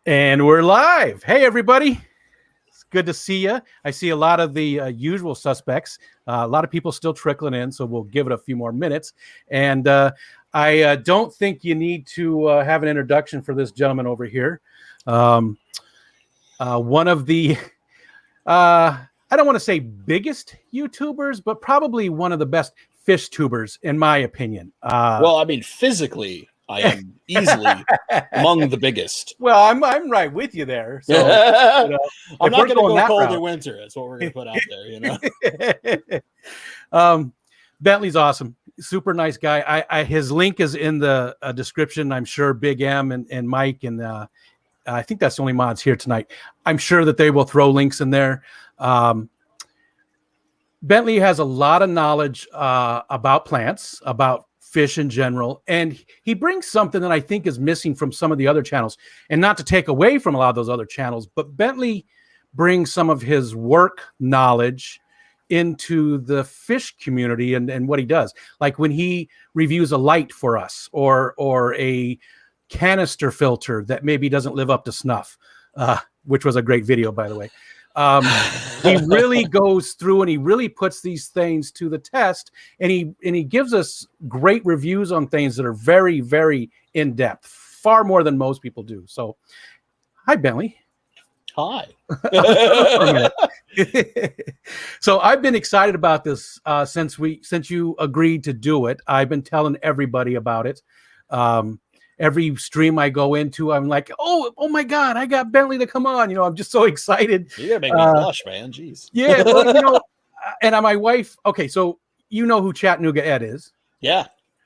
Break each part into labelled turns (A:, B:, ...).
A: And we're live. Hey, everybody. It's good to see you. I see a lot of the usual suspects. A lot of people still trickling in, so we'll give it a few more minutes. And I don't think you need to have an introduction for this gentleman over here. One of the, I don't want to say biggest YouTubers, but probably one of the best fishtubers, in my opinion.
B: Well, I mean, physically, I am easily among the biggest.
A: Well, I'm right with you there. So
B: I'm not going to go cold or winter. That's what we're going to put out there,
A: Bentley's awesome. Super nice guy. His link is in the description. I'm sure Big M and Mike and I think that's the only mods here tonight. I'm sure that they will throw links in there. Bentley has a lot of knowledge about plants, about fish in general, and he brings something that I think is missing from some of the other channels, and not to take away from a lot of those other channels, but Bentley brings some of his work knowledge into the fish community and what he does, like when he reviews a light for us or a canister filter that maybe doesn't live up to snuff, which was a great video, by the way. He really goes through and he really puts these things to the test, and he gives us great reviews on things that are very, very in depth, far more than most people do. So, hi, Bentley.
B: Hi.
A: So I've been excited about this since you agreed to do it. I've been telling everybody about it. Every stream I go into, I'm like, oh my God, I got Bentley to come on. I'm just so excited.
B: You're gonna make me blush, man. Jeez.
A: Yeah, well, and my wife. Okay, so you know who Chattanooga Ed is?
B: Yeah.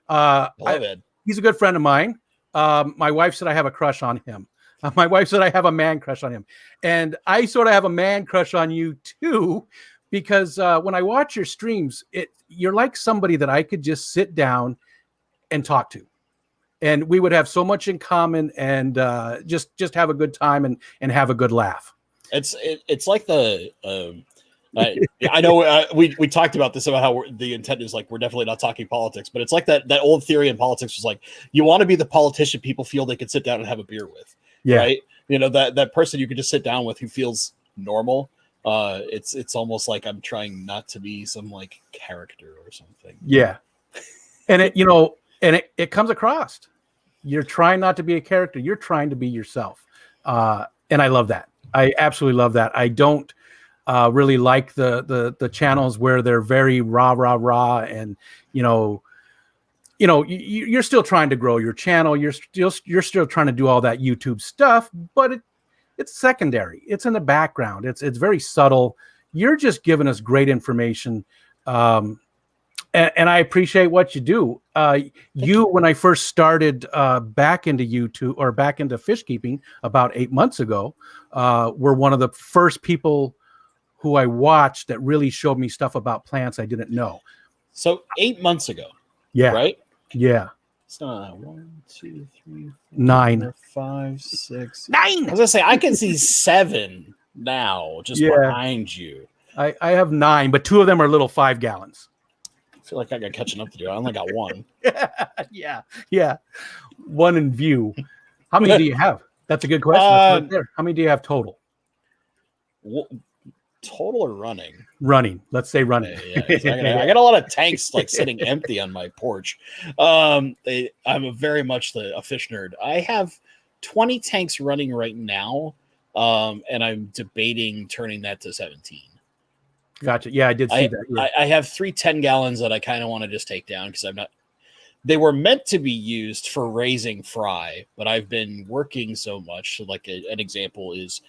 B: Love Ed.
A: He's a good friend of mine. My wife said I have a crush on him. My wife said I have a man crush on him, and I sort of have a man crush on you too, because when I watch your streams, you're like somebody that I could just sit down and talk to. And we would have so much in common, and just have a good time and have a good laugh.
B: It's like the I know we talked about this, about how the intent is like we're definitely not talking politics, but it's like that old theory in politics was like you want to be the politician people feel they could sit down and have a beer with, right? That person you could just sit down with who feels normal. It's almost like I'm trying not to be some like character or something.
A: Yeah, and it comes across. You're trying not to be a character. You're trying to be yourself. And I love that. I absolutely love that. I don't really like the channels where they're very rah, and you're still trying to grow your channel. You're still trying to do all that YouTube stuff, but it's secondary. It's in the background. It's very subtle. You're just giving us great information. And I appreciate what you do. When I first started back into YouTube or back into fish keeping about 8 months ago, were one of the first people who I watched that really showed me stuff about plants I didn't know.
B: So 8 months ago.
A: Yeah.
B: Right?
A: Yeah.
B: So 1, 2, 3, 4,
A: 9,
B: 4, 5, 6,
A: 9.
B: I was gonna say I can see 7 now just behind you.
A: I have 9, but 2 of them are little 5 gallons.
B: I feel like I got catching up to do. I only got 1.
A: Yeah. 1 in view. How many do you have? That's a good question. Right there. How many do you have total?
B: Total or running?
A: Running. Let's say running.
B: I got a lot of tanks like sitting empty on my porch. I'm very much a fish nerd. I have 20 tanks running right now, and I'm debating turning that to 17.
A: Gotcha. Yeah, I did see that.
B: I have 3 10-gallons that I kind of want to just take down because I'm not. They were meant to be used for raising fry, but I've been working so much. So like an example is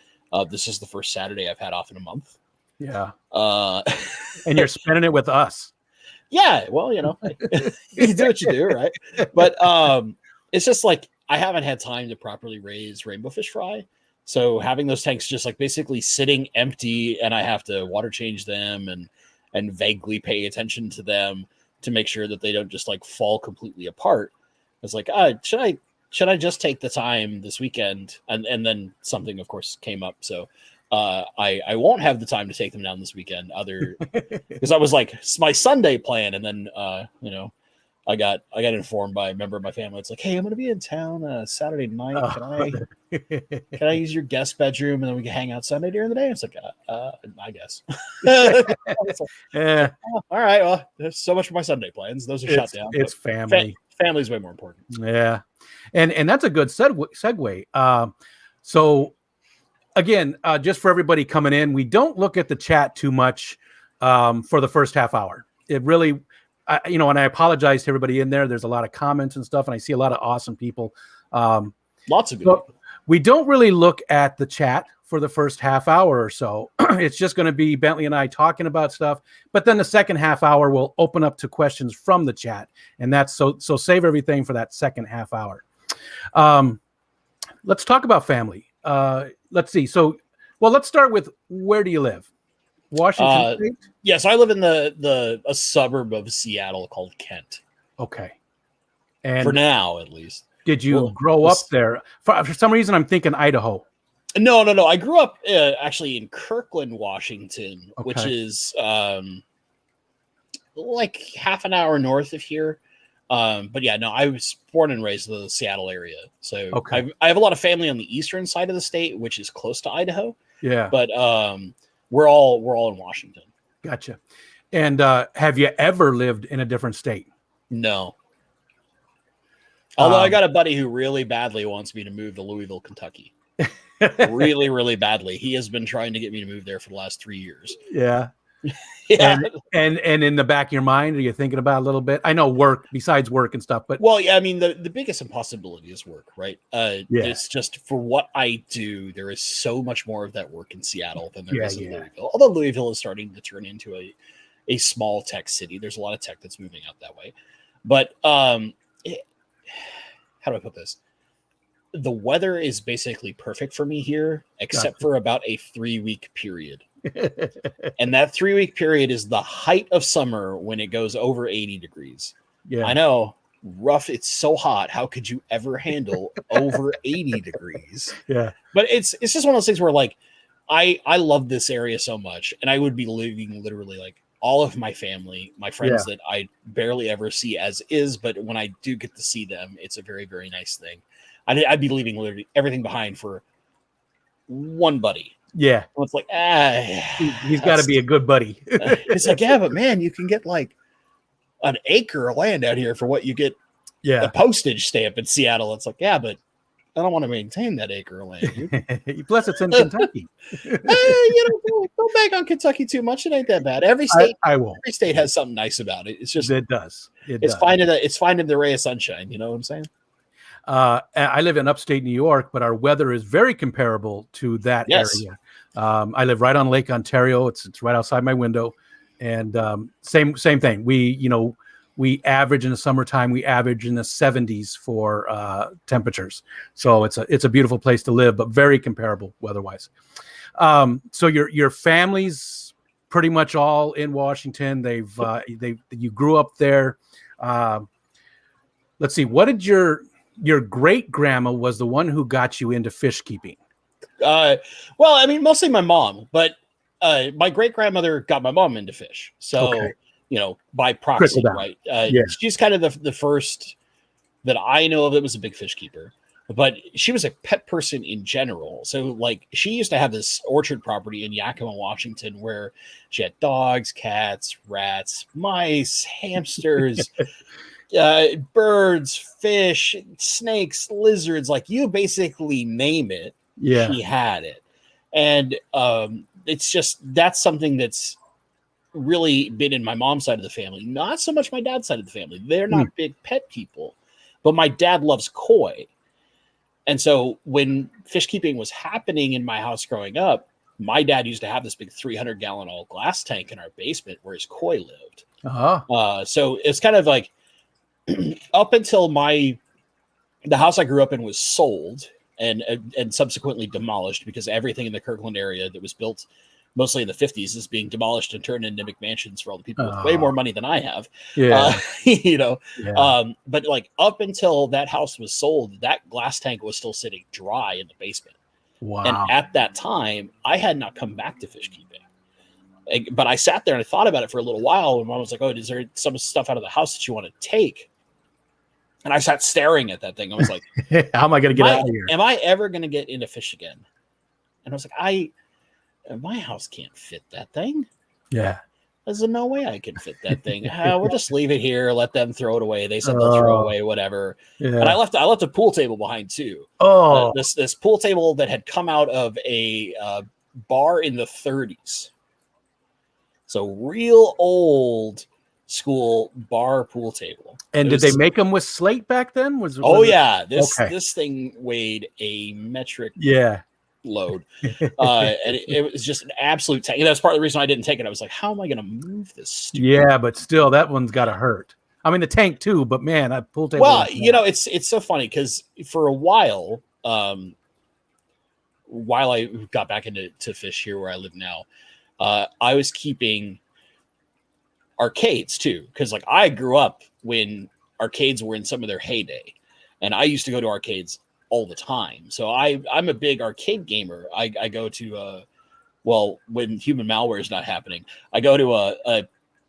B: this is the first Saturday I've had off in a month.
A: Yeah. And you're spending it with us.
B: Yeah. Well, you do what you do, right? But it's just like I haven't had time to properly raise rainbow fish fry. So having those tanks just like basically sitting empty, and I have to water change them and vaguely pay attention to them to make sure that they don't just like fall completely apart. It's like, should I just take the time this weekend? And then something of course came up. So I won't have the time to take them down this weekend because I was like, it's my Sunday plan. And then, I got informed by a member of my family. It's like, hey, I'm going to be in town Saturday night. Can I use your guest bedroom and then we can hang out Sunday during the day? It's like, I guess. Like,
A: Yeah,
B: oh, all right. Well, there's so much for my Sunday plans. Those are shut down.
A: It's family.
B: Family's way more important.
A: Yeah, and that's a good segue. So again, just for everybody coming in, we don't look at the chat too much for the first half hour. It really, and I apologize to everybody in there. There's a lot of comments and stuff, and I see a lot of awesome people.
B: Lots of good people.
A: We don't really look at the chat for the first half hour or so. It's just going to be Bentley and I talking about stuff. But then the second half hour will open up to questions from the chat, and that's so save everything for that second half hour. Let's talk about family. Let's see. So, let's start with, where do you live? Washington State?
B: Yeah, so I live in a suburb of Seattle called Kent.
A: Okay. And
B: for now, at least.
A: Did you grow up there? For some reason, I'm thinking Idaho.
B: No. I grew up actually in Kirkland, Washington, which is like half an hour north of here. But yeah, no, I was born and raised in the Seattle area. So I have a lot of family on the eastern side of the state, which is close to Idaho.
A: Yeah.
B: But we're all in Washington.
A: Gotcha. And have you ever lived in a different state?
B: No. Although I got a buddy who really badly wants me to move to Louisville, Kentucky. Really, really badly. He has been trying to get me to move there for the last 3 years.
A: Yeah.
B: Yeah.
A: And in the back of your mind, are you thinking about a little bit? I know besides work and stuff, but
B: yeah, I mean, the biggest impossibility is work, right? It's just for what I do, there is so much more of that work in Seattle than there is in Louisville. Although Louisville is starting to turn into a small tech city. There's a lot of tech that's moving out that way. But how do I put this? The weather is basically perfect for me here, except for about a 3-week period. And that 3-week period is the height of summer when it goes over 80 degrees. Yeah, I know, rough. It's so hot. How could you ever handle over 80 degrees?
A: Yeah.
B: But it's just one of those things where, like, I love this area so much, and I would be leaving literally like all of my family, my friends that I barely ever see as is, but when I do get to see them, it's a very, very nice thing. I'd be leaving literally everything behind for one buddy.
A: Yeah.
B: Well, it's like,
A: he's got to be a good buddy.
B: It's like, yeah, but man, you can get like an acre of land out here for what you get a postage stamp in Seattle. It's like, yeah, but I don't want to maintain that acre of land.
A: Plus, it's in Kentucky.
B: Don't bag on Kentucky too much. It ain't that bad. Every state,
A: I won't.
B: Every state has something nice about it. It's just
A: it does.
B: It's finding the ray of sunshine. You know what I'm saying?
A: I live in upstate New York, but our weather is very comparable to that area. I live right on Lake Ontario. It's right outside my window, and same thing. We average in the summertime. We average in the 70s for temperatures. So it's a beautiful place to live, but very comparable weather-wise. So your family's pretty much all in Washington. You grew up there. Let's see. What did your great grandma was the one who got you into fish keeping?
B: Well, I mean, mostly my mom, but my great grandmother got my mom into fish. So, by proxy, right? She's kind of the first that I know of that was a big fish keeper, but she was a pet person in general. So, like, she used to have this orchard property in Yakima, Washington, where she had dogs, cats, rats, mice, hamsters, birds, fish, snakes, lizards, like you basically name it. Yeah, she had it. And it's just, that's something that's really been in my mom's side of the family, not so much my dad's side of the family. They're not big pet people, but my dad loves koi. And so when fish keeping was happening in my house growing up, my dad used to have this big 300-gallon all glass tank in our basement where his koi lived. So it's kind of like up until the house I grew up in was sold and subsequently demolished, because everything in the Kirkland area that was built mostly in the 50s is being demolished and turned into McMansions for all the people with way more money than I have. But like up until that house was sold, that glass tank was still sitting dry in the basement. Wow. And at that time, I had not come back to fish keeping. But I sat there and I thought about it for a little while, and Mom was like, "Oh, is there some stuff out of the house that you want to take?" And I sat staring at that thing. I was like,
A: how am I going to get out of here?
B: Am I ever going to get into fish again? And I was like, my house can't fit that thing.
A: Yeah.
B: There's no way I can fit that thing. We'll just leave it here, let them throw it away. They said they'll throw away whatever.
A: Yeah.
B: And I left a pool table behind too.
A: Oh,
B: This pool table that had come out of a bar in the 30s. So real old school bar pool table.
A: And did they make them with slate back then?
B: Yeah. This thing weighed a metric load. And it was just an absolute tank. That's part of the reason I didn't take it. I was like, how am I going to move this?
A: Yeah, but still, that one's got to hurt. I mean, the tank too, but man, that pool table.
B: Well, it's so funny because for a while I got back into fish here where I live now, I was keeping arcades too, because like I grew up when arcades were in some of their heyday, and I used to go to arcades all the time. So I'm a big arcade gamer. I go to when Human Malware is not happening, I go to a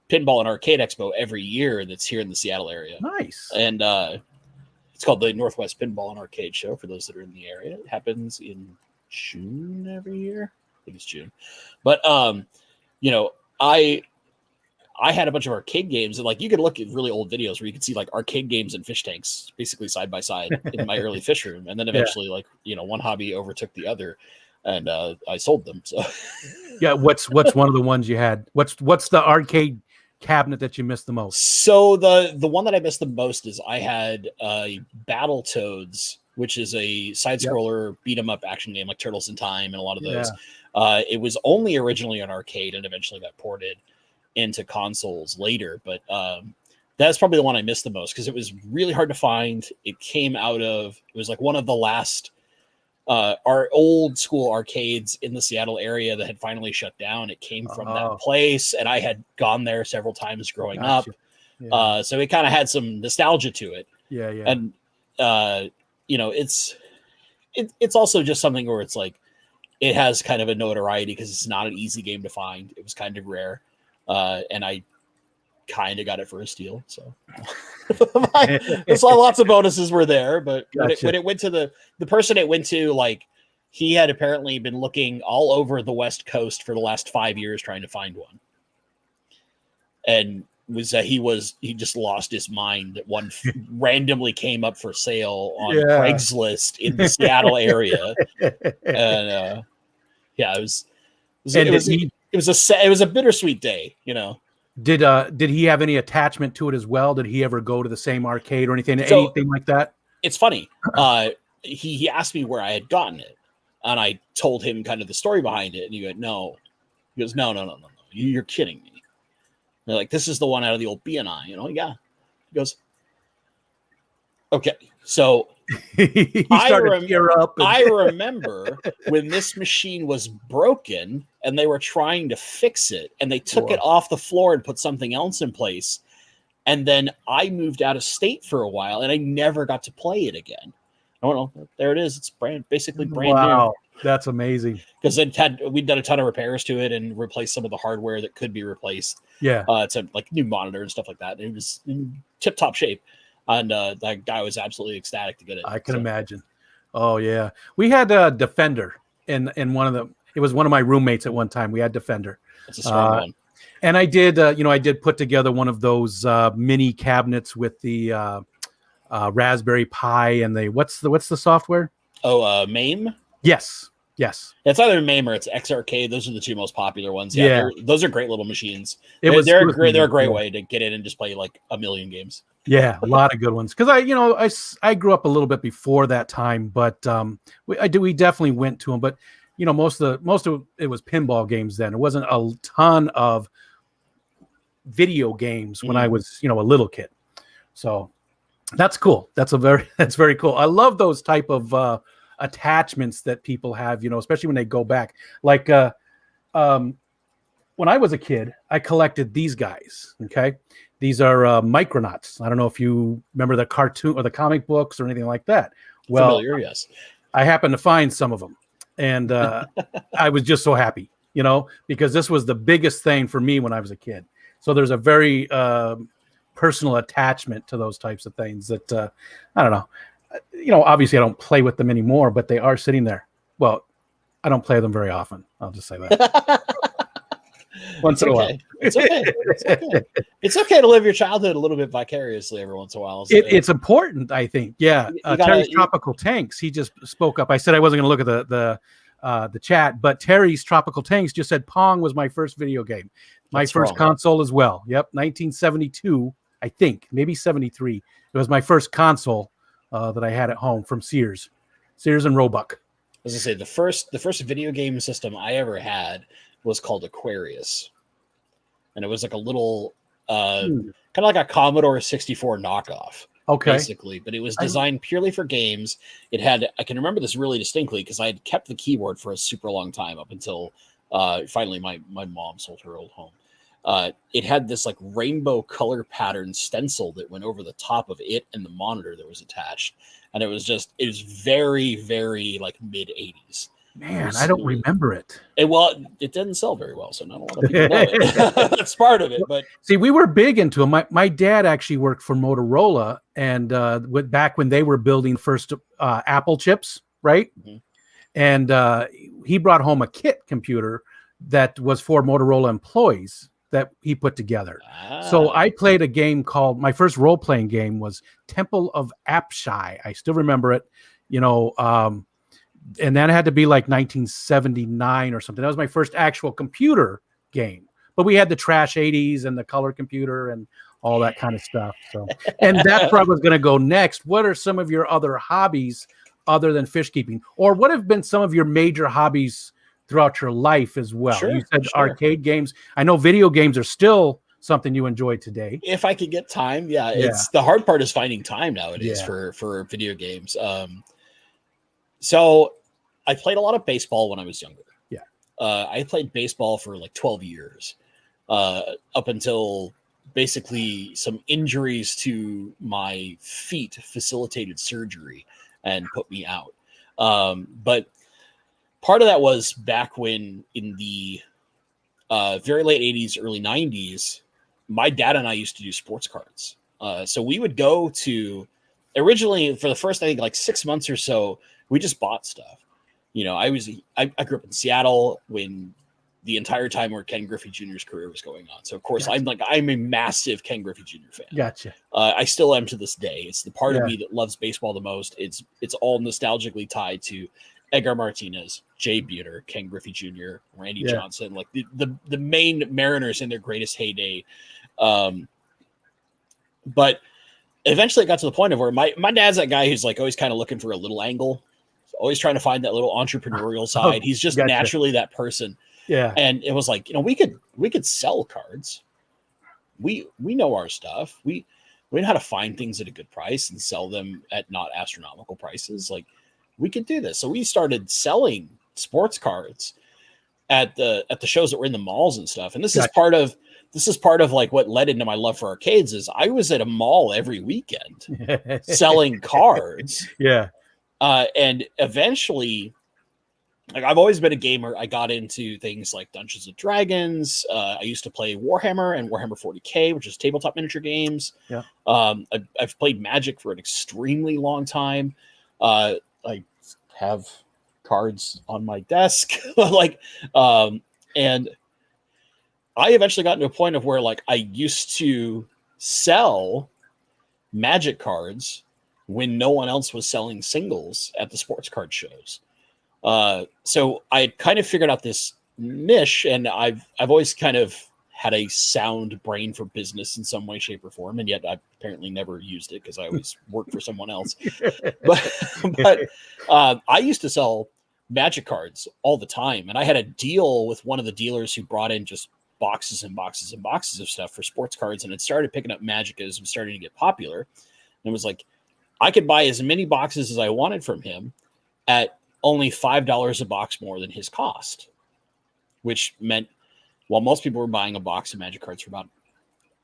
B: pinball and arcade expo every year that's here in the Seattle area.
A: Nice.
B: And it's called the Northwest Pinball and Arcade Show for those that are in the area. It happens in June every year. I think it's June. But I had a bunch of arcade games, and like you could look at really old videos where you could see like arcade games and fish tanks basically side by side in my early fish room. And then eventually one hobby overtook the other, and I sold them. So
A: yeah, what's one of the ones you had? What's the arcade cabinet that you missed the most?
B: So the one that I missed the most is I had Battletoads, which is a side scroller beat 'em up action game like Turtles in Time and a lot of those. It was only originally an arcade and eventually got ported into consoles later, but that's probably the one I missed the most because it was really hard to find. It was like one of the last our old school arcades in the Seattle area that had finally shut down. It came from that place, and I had gone there several times growing up. Yeah. So it kind of had some nostalgia to it.
A: Yeah.
B: And it's also just something where it's like it has kind of a notoriety because it's not an easy game to find. It was kind of rare. And I kind of got it for a steal. So lots of bonuses were there, but when it went to the person it went to, like he had apparently been looking all over the West Coast for the last 5 years trying to find one. And he just lost his mind that one randomly came up for sale on Craigslist in the Seattle area. And it was a bittersweet day,
A: Did he have any attachment to it as well? Did he ever go to the same arcade or anything like that?
B: It's funny. He asked me where I had gotten it, and I told him kind of the story behind it, and he goes, no. He goes, no. You're kidding me. And they're like, this is the one out of the old BNI, yeah. He goes, okay. So I remember when this machine was broken and they were trying to fix it, and they took it off the floor and put something else in place. And then I moved out of state for a while, and I never got to play it again. I don't know. There it is. It's basically brand new.
A: That's amazing.
B: Because we'd done a ton of repairs to it and replaced some of the hardware that could be replaced.
A: Yeah.
B: It's a like new monitor and stuff like that. It was in tip top shape. And that guy was absolutely ecstatic to get it.
A: I can imagine. Oh yeah. We had a Defender in it was one of my roommates at one time. We had Defender.
B: That's a strong one.
A: And I did put together one of those mini cabinets with the Raspberry Pi and what's the software?
B: MAME?
A: Yes.
B: It's either MAME or it's X-Arcade. Those are the two most popular ones. Yeah. Those are great little machines. They're a great way to get in and just play like a million games. Yeah,
A: a lot of good ones. Because I grew up a little bit before that time, but we definitely went to them. But most of it was pinball games then. It wasn't a ton of video games when I was a little kid. So that's cool. That's very cool. I love those type of attachments that people have, especially when they go back. Like when I was a kid, I collected these guys. Okay. These are Micronauts. I don't know if you remember the cartoon or the comic books or anything like that. Well,
B: familiar, yes.
A: I happened to find some of them, and I was just so happy, because this was the biggest thing for me when I was a kid. So there's a very personal attachment to those types of things that I don't know. Obviously I don't play with them anymore, but they are sitting there. Well, I don't play them very often. I'll just say that. Once in a while.
B: It's okay. It's okay. It's okay to live your childhood a little bit vicariously every once in a while. So
A: it's important, I think. Yeah. Terry's Tropical Tanks. He just spoke up. I said I wasn't going to look at the chat, but Terry's Tropical Tanks just said Pong was my first video game. My first console as well. Yep. 1972, I think, maybe 73. It was my first console that I had at home from Sears and Roebuck.
B: As I say, the first video game system I ever had was called Aquarius, and it was like a little kind of like a Commodore 64 knockoff, basically. But it was designed purely for games. It had, I can remember this really distinctly because I had kept the keyboard for a super long time up until finally my mom sold her old home. It had this like rainbow color pattern stencil that went over the top of it and the monitor that was attached, and it was very, very like mid 80s.
A: Man, I don't remember it.
B: It didn't sell very well, so not a lot of people know it. That's part of it. But
A: see, we were big into them. My dad actually worked for Motorola, and back when they were building first Apple chips, right? Mm-hmm. And he brought home a kit computer that was for Motorola employees that he put together. So I played a game called, my first role-playing game was Temple of Apshai. I still remember it, and that had to be like 1979 or something. That was my first actual computer game. But we had the trash 80s and the color computer and all that kind of stuff. So, and that's where I was going to go next. What are some of your other hobbies other than fish keeping? Or what have been some of your major hobbies throughout your life as well? You said arcade games. I know video games are still something you enjoy today.
B: If I could get time, it's the hard part is finding time nowadays for video games. So I played a lot of baseball when I was younger.
A: Yeah.
B: I played baseball for like 12 years, up until basically some injuries to my feet facilitated surgery and put me out. But part of that was back when in the very late 80s, early 90s, my dad and I used to do sports cards. So we would go to, originally for the first, I think like 6 months or so, we just bought stuff. I grew up in Seattle when the entire time where Ken Griffey Jr.'s career was going on. So of course I'm a massive Ken Griffey Jr. fan.
A: Gotcha.
B: I still am to this day. It's the part of me that loves baseball the most. It's all nostalgically tied to Edgar Martinez, Jay Buhner, Ken Griffey Jr., Randy Johnson, like the main Mariners in their greatest heyday. But eventually it got to the point of where my dad's that guy who's like always kind of looking for a little angle, always trying to find that little entrepreneurial side. He's just naturally that person.
A: Yeah.
B: And it was like, we could sell cards. We know our stuff. We know how to find things at a good price and sell them at not astronomical prices. Like, we could do this. So we started selling sports cards at the shows that were in the malls and stuff. And this is part of like what led into my love for arcades is I was at a mall every weekend selling cards.
A: Yeah.
B: And eventually, like, I've always been a gamer. I got into things like Dungeons and Dragons. I used to play Warhammer and Warhammer 40K, which is tabletop miniature games.
A: Yeah.
B: I've played Magic for an extremely long time. I have cards on my desk, and I eventually got to a point of where like I used to sell Magic cards when no one else was selling singles at the sports card shows. So I had kind of figured out this niche, and I've always kind of had a sound brain for business in some way, shape, or form, and yet I've apparently never used it because I always worked for someone else. But I used to sell Magic cards all the time, and I had a deal with one of the dealers who brought in just boxes and boxes and boxes of stuff for sports cards, and it started picking up Magic as it was starting to get popular. And it was like I could buy as many boxes as I wanted from him at only $5 a box more than his cost, which meant while most people were buying a box of Magic cards for about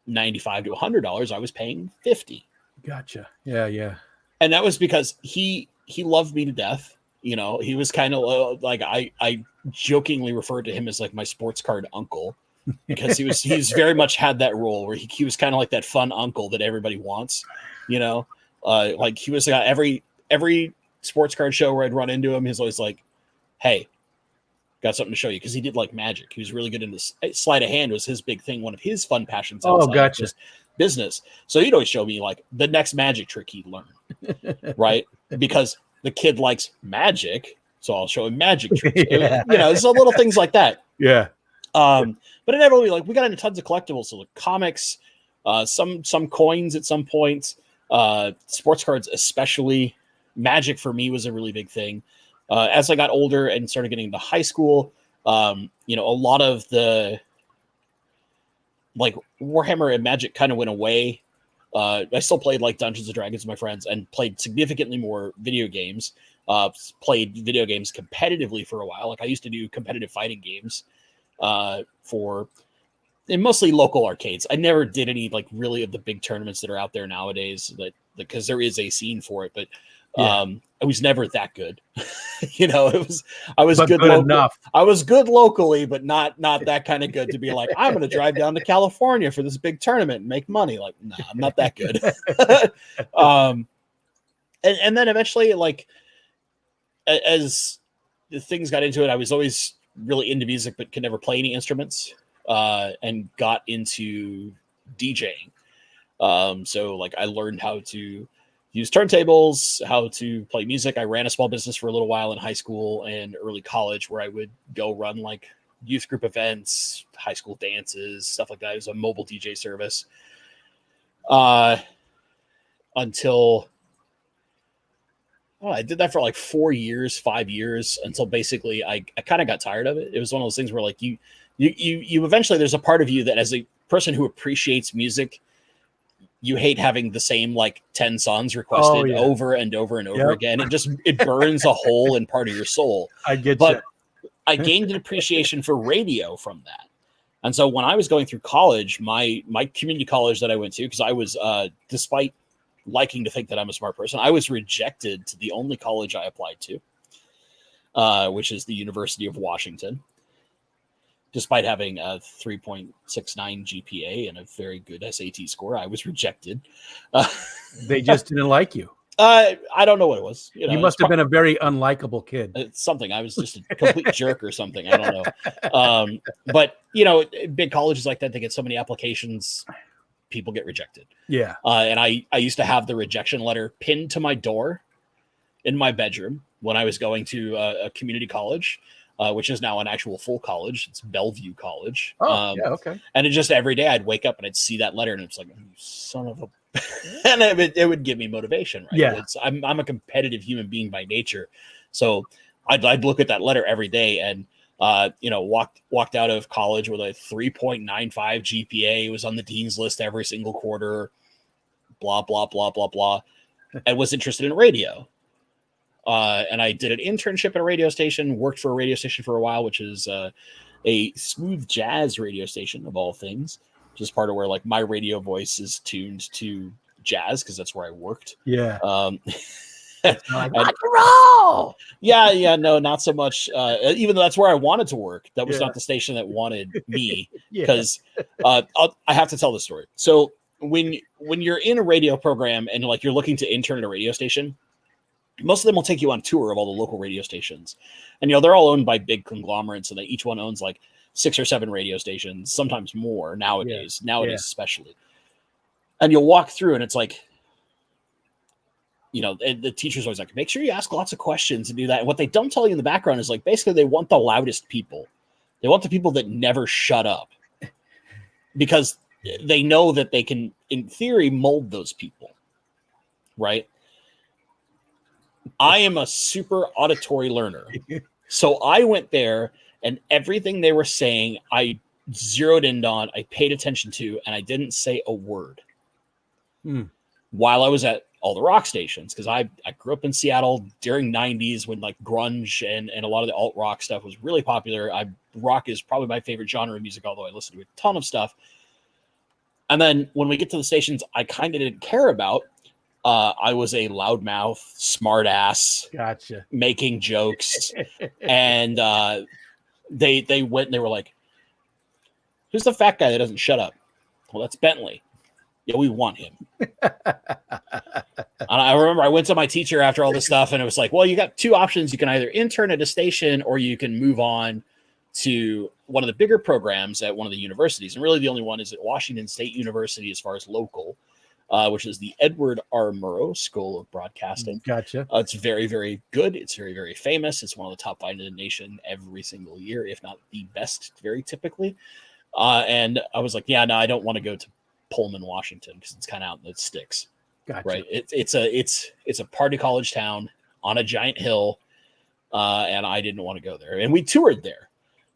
B: $95 to $100, I was paying $50.
A: Gotcha. Yeah.
B: And that was because he loved me to death. He was kind of like, I jokingly referred to him as like my sports card uncle. because he's very much had that role where he was kind of like that fun uncle that everybody wants, you know, like he was every sports card show where I'd run into him. He's always like, "Hey, got something to show you," because he did like magic. He was really good in this. Sleight of hand was his big thing. One of his fun passions.
A: Oh, gotcha.
B: Business. So he'd always show me like the next magic trick he'd learn, right? Because the kid likes magic, so I'll show him magic tricks.
A: Yeah.
B: You know, there's little things like that.
A: Yeah.
B: But inevitably, like we got into tons of collectibles, so like comics, some coins at some point, sports cards especially. Magic for me was a really big thing. As I got older and started getting into high school, you know, a lot of the like Warhammer and Magic kind of went away. I still played like Dungeons and Dragons with my friends and played significantly more video games. Played video games competitively for a while. Like I used to do competitive fighting games for and mostly local arcades. I never did any like really of the big tournaments that are out there nowadays, because there is a scene for it, but I was never that good. You know, I was good enough. I was good locally, but not that kind of good to be like, I'm going to drive down to California for this big tournament and make money. Like, no, I'm not that good. And then eventually, like, as the things got into it, I was always really into music, but could never play any instruments, and got into DJing. So like I learned how to use turntables, how to play music. I ran a small business for a little while in high school and early college where I would go run like youth group events, high school dances, stuff like that. It was a mobile DJ service. Until I did that for like 5 years until basically I kind of got tired of it. It was one of those things where like you eventually, there's a part of you that as a person who appreciates music, you hate having the same like 10 songs requested over and over and over again. It burns a hole in part of your soul. I gained an appreciation for radio from that. And so when I was going through college, my community college that I went to, because I was, despite liking to think that I'm a smart person, I was rejected to the only college I applied to, which is the University of Washington. Despite having a 3.69 GPA and a very good SAT score, I was rejected.
A: They just didn't like you.
B: I don't know what it was.
A: You must have been a very unlikable kid.
B: It's something. I was just a complete jerk or something. I don't know. But, you know, big colleges like that, they get so many applications, people get rejected.
A: Yeah.
B: And I used to have the rejection letter pinned to my door in my bedroom when I was going to a community college. Which is now an actual full college. It's Bellevue College.
A: Oh, yeah, okay.
B: And it just every day I'd wake up and I'd see that letter and it's like, you son of a... and it would give me motivation, right?
A: Yeah.
B: I'm a competitive human being by nature. So I'd look at that letter every day and, you know, walked out of college with a 3.95 GPA, was on the dean's list every single quarter, blah, blah, blah, blah, blah, and was interested in radio. And I did an internship at a radio station, worked for a radio station for a while, which is a smooth jazz radio station of all things, which is part of where like my radio voice is tuned to jazz because that's where I worked.
A: Yeah.
B: Like rock and roll. Yeah, no, not so much. Even though that's where I wanted to work, that was not the station that wanted me. Because I have to tell the story. So when you're in a radio program and like you're looking to intern at a radio station, most of them will take you on tour of all the local radio stations. And, you know, they're all owned by big conglomerates and each one owns like 6 or 7 radio stations, sometimes more nowadays, especially. And you'll walk through and it's like, you know, the teacher's always like, make sure you ask lots of questions and do that. And what they don't tell you in the background is like, basically they want the loudest people. They want the people that never shut up because they know that they can, in theory, mold those people. Right. I am a super auditory learner. So I went there and everything they were saying, I zeroed in on, I paid attention to, and I didn't say a word while I was at all the rock stations. Because I grew up in Seattle during 90s when like grunge and a lot of the alt rock stuff was really popular. Rock is probably my favorite genre of music, although I listen to a ton of stuff. And then when we get to the stations I kind of didn't care about, I was a loudmouth, smart ass, making jokes. And they went and they were like, Who's the fat guy that doesn't shut up? Well, that's Bentley. Yeah, we want him. And I remember I went to my teacher after all this stuff, and it was like, well, you got two options. You can either intern at a station, or you can move on to one of the bigger programs at one of the universities. And really the only one is at Washington State University as far as local, which is the Edward R. Murrow School of Broadcasting.
A: Gotcha.
B: It's very, very good. It's very, very famous. It's one of the top 5 in the nation every single year, if not the best, very typically. And I was like, yeah, no, I don't want to go to Pullman, Washington, because it's kind of out in the sticks.
A: Gotcha.
B: Right. It's a party college town on a giant hill. And I didn't want to go there. And we toured there.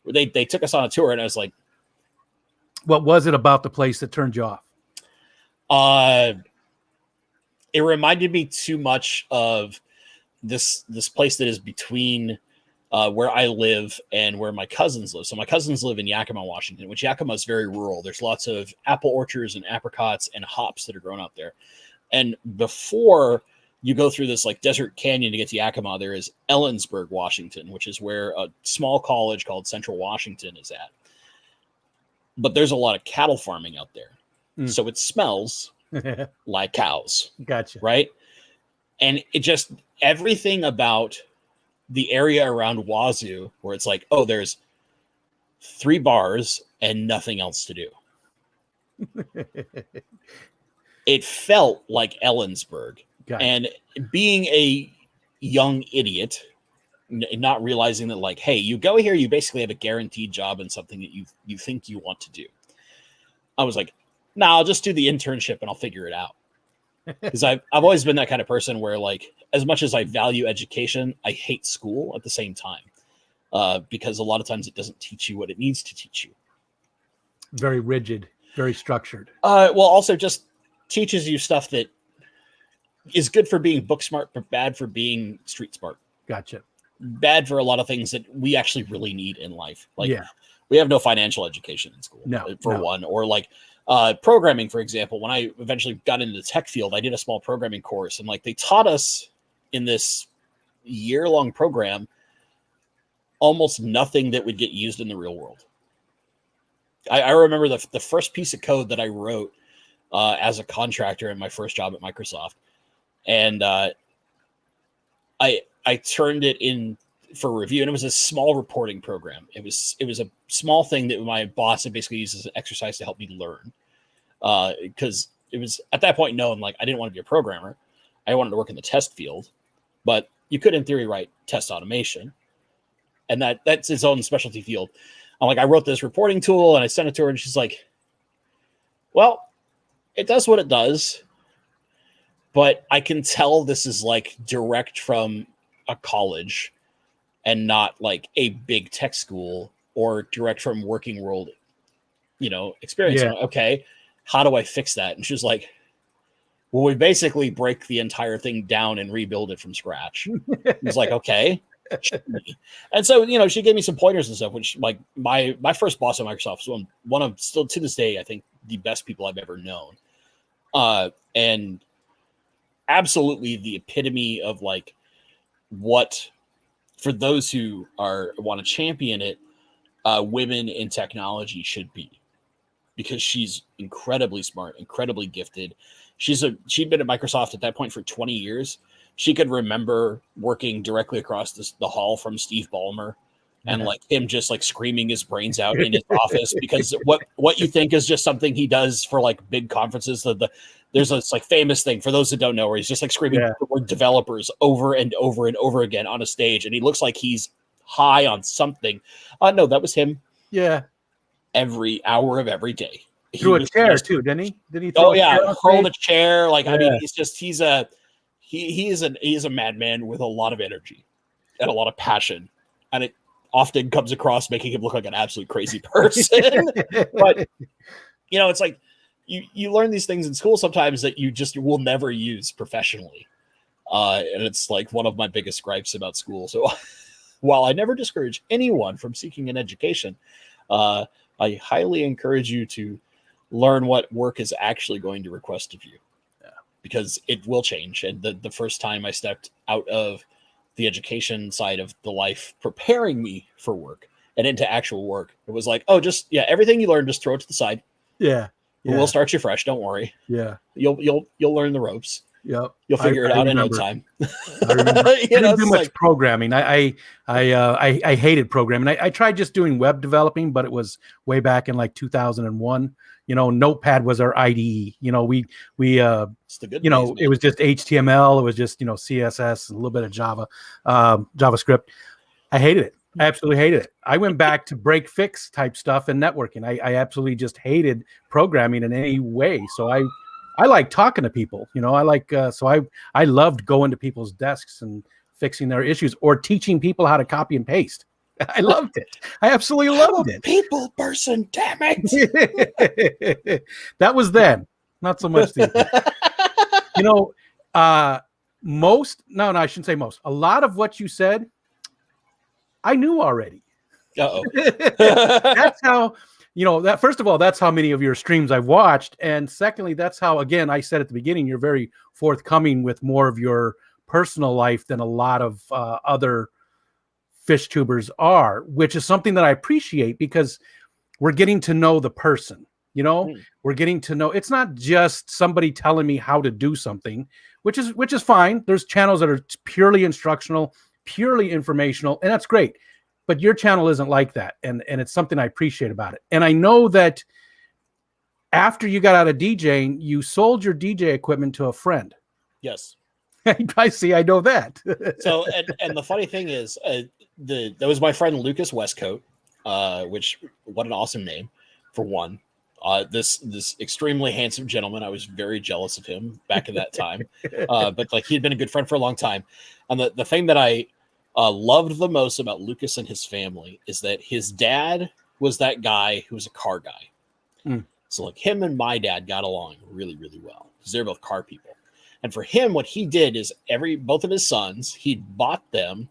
B: They took us on a tour, and I was like,
A: what was it about the place that turned you off?
B: It reminded me too much of this place that is between where I live and where my cousins live. So my cousins live in Yakima, Washington, which Yakima is very rural. There's lots of apple orchards and apricots and hops that are grown out there. And before you go through this like desert canyon to get to Yakima, there is Ellensburg, Washington, which is where a small college called Central Washington is at. But there's a lot of cattle farming out there. So it smells like cows.
A: Gotcha.
B: Right. And it just, everything about the area around Wazoo, where it's like, oh, there's 3 bars and nothing else to do. It felt like Ellensburg.
A: Gotcha.
B: And being a young idiot, not realizing that, like, hey, you go here, you basically have a guaranteed job in something that you think you want to do. I was like, nah, I'll just do the internship and I'll figure it out. Because I've always been that kind of person where, like, as much as I value education, I hate school at the same time. Because a lot of times it doesn't teach you what it needs to teach you.
A: Very rigid, very structured.
B: Well, also just teaches you stuff that is good for being book smart, but bad for being street smart.
A: Gotcha.
B: Bad for a lot of things that we actually really need in life. Like,
A: yeah.
B: We have no financial education in school, one, or like programming, for example. When I eventually got into the tech field, I did a small programming course, and like they taught us in this year-long program almost nothing that would get used in the real world. I remember the first piece of code that I wrote as a contractor in my first job at Microsoft. And I turned it in for review, and it was a small reporting program. It was a small thing that my boss had basically used as an exercise to help me learn. Because it was at that point known, like, I didn't want to be a programmer. I wanted to work in the test field, but you could, in theory, write test automation, and that's its own specialty field. I'm like, I wrote this reporting tool, and I sent it to her, and she's like, well, it does what it does, but I can tell this is like direct from a college and not like a big tech school or direct from working world, experience.
A: Yeah.
B: Okay, how do I fix that? And she was like, well, we basically break the entire thing down and rebuild it from scratch. I was like, okay. And so, she gave me some pointers and stuff, which, like, my first boss at Microsoft was one of, still to this day, I think, the best people I've ever known. And absolutely the epitome of, like, what, for those who want to champion it, women in technology should be, because she's incredibly smart, incredibly gifted. She'd been at Microsoft at that point for 20 years. She could remember working directly across the hall from Steve Ballmer, and like him just like screaming his brains out in his office, because what you think is just something he does for like big conferences. There's this like famous thing, for those that don't know, where he's just like screaming the word developers over and over and over again on a stage, and he looks like he's high on something. No, that was him.
A: Yeah.
B: Every hour of every day.
A: Threw a chair too, didn't he? Did he throw
B: hurled a chair? Like, I mean, he's a madman with a lot of energy and a lot of passion, and it often comes across making him look like an absolute crazy person. But it's like you learn these things in school sometimes that you just will never use professionally, and it's like one of my biggest gripes about school. So while I never discourage anyone from seeking an education, I highly encourage you to learn what work is actually going to request of you, because it will change. And the first time I stepped out of the education side of the life preparing me for work, and into actual work. It was like, oh, just everything you learn, just throw it to the side.
A: Yeah.
B: We'll start you fresh. Don't worry.
A: Yeah.
B: You'll learn the ropes.
A: Yep.
B: You'll figure it out in no time.
A: I remember. I didn't do much programming. I hated programming. I tried just doing web developing, but it was way back in like 2001. Notepad was our IDE. We
B: it's the good days,
A: it was just HTML. It was just CSS, a little bit of Java, JavaScript. I hated it. I absolutely hated it. I went back to break fix type stuff and networking. I absolutely just hated programming in any way. So I like talking to people, I loved going to people's desks and fixing their issues or teaching people how to copy and paste. I loved it. I absolutely loved it.
B: People person, damn it.
A: That was then, not so much these days. I shouldn't say most. A lot of what you said, I knew already.
B: Uh-oh.
A: That's how, that first of all, that's how many of your streams I've watched. And secondly, that's how, again, I said at the beginning, you're very forthcoming with more of your personal life than a lot of other fish tubers are, which is something that I appreciate because we're getting to know the person. We're getting to know, it's not just somebody telling me how to do something, which is fine. There's channels that are purely instructional, purely informational, and that's great. But your channel isn't like that. And it's something I appreciate about it. And I know that after you got out of DJing, you sold your DJ equipment to a friend.
B: Yes.
A: I see. I know that.
B: So, and the funny thing is, that was my friend Lucas Westcoat, which what an awesome name for one. This extremely handsome gentleman. I was very jealous of him back at that time. But like he'd been a good friend for a long time. And the thing that I loved the most about Lucas and his family is that his dad was that guy who was a car guy. So like him and my dad got along really, really well because they're both car people. And for him, what he did is both of his sons, he'd bought them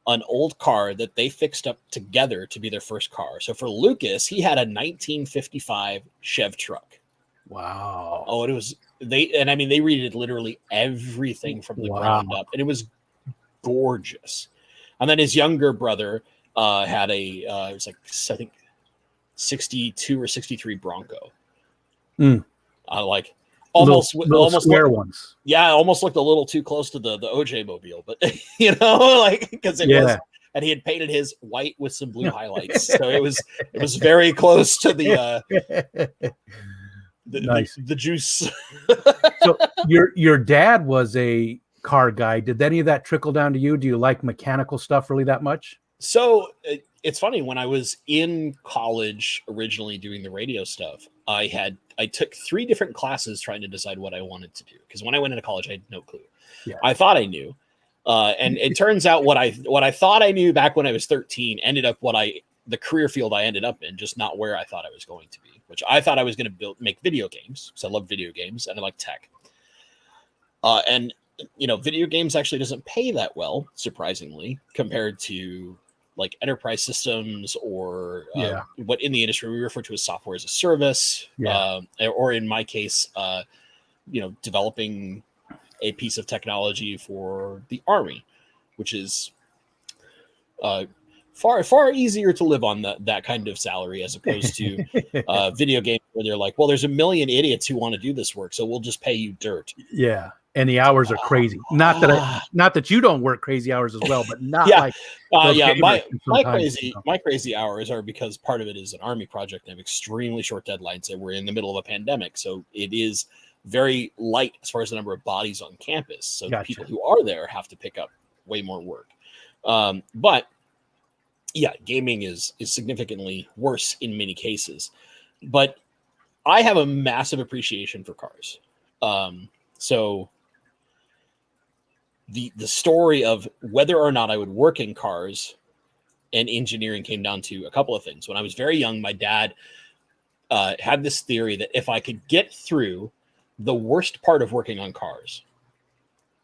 B: an old car that they fixed up together to be their first car. So for Lucas, he had a 1955 Chev truck.
A: Wow.
B: Oh, it was they redid literally everything from the ground up, and it was gorgeous. And then his younger brother had it was like I think 62 or 63 Bronco. Like almost
A: square ones.
B: Yeah, almost looked a little too close to the OJ mobile, but like because it was, and he had painted his white with some blue highlights, so it was very close to the
A: nice.
B: The juice.
A: So your dad was a car guy. Did any of that trickle down to you? Do you like mechanical stuff really that much?
B: So it's funny, when I was in college originally doing the radio stuff, I took 3 different classes trying to decide what I wanted to do. Because when I went into college, I had no clue. Yeah. I thought I knew. And it turns out what I thought I knew back when I was 13 ended up the career field I ended up in, just not where I thought I was going to be, which I thought I was going to make video games. So I love video games and I like tech. And video games actually doesn't pay that well, surprisingly, compared to like enterprise systems or what in the industry we refer to as software as a service, or in my case, developing a piece of technology for the Army, which is far easier to live on that kind of salary as opposed to video games where they're like, well, there's a million idiots who want to do this work, so we'll just pay you dirt.
A: Yeah. And the hours are crazy. Not that you don't work crazy hours as well, but not like
B: my crazy hours are because part of it is an Army project. I have extremely short deadlines, and we're in the middle of a pandemic, so it is very light as far as the number of bodies on campus. So the people who are there have to pick up way more work. But yeah, gaming is significantly worse in many cases. But I have a massive appreciation for cars. So the story of whether or not I would work in cars and engineering came down to a couple of things. When I was very young, my dad had this theory that if I could get through the worst part of working on cars,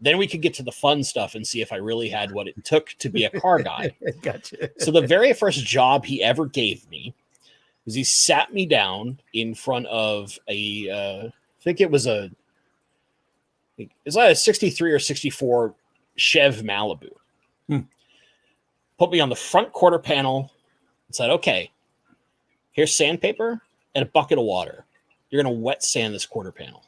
B: then we could get to the fun stuff and see if I really had what it took to be a car guy.
A: Gotcha.
B: So the very first job he ever gave me was he sat me down in front of I think it was like a 63 or 64 Chev Malibu. Put me on the front quarter panel said, okay, here's sandpaper and a bucket of water. You're going to wet sand this quarter panel.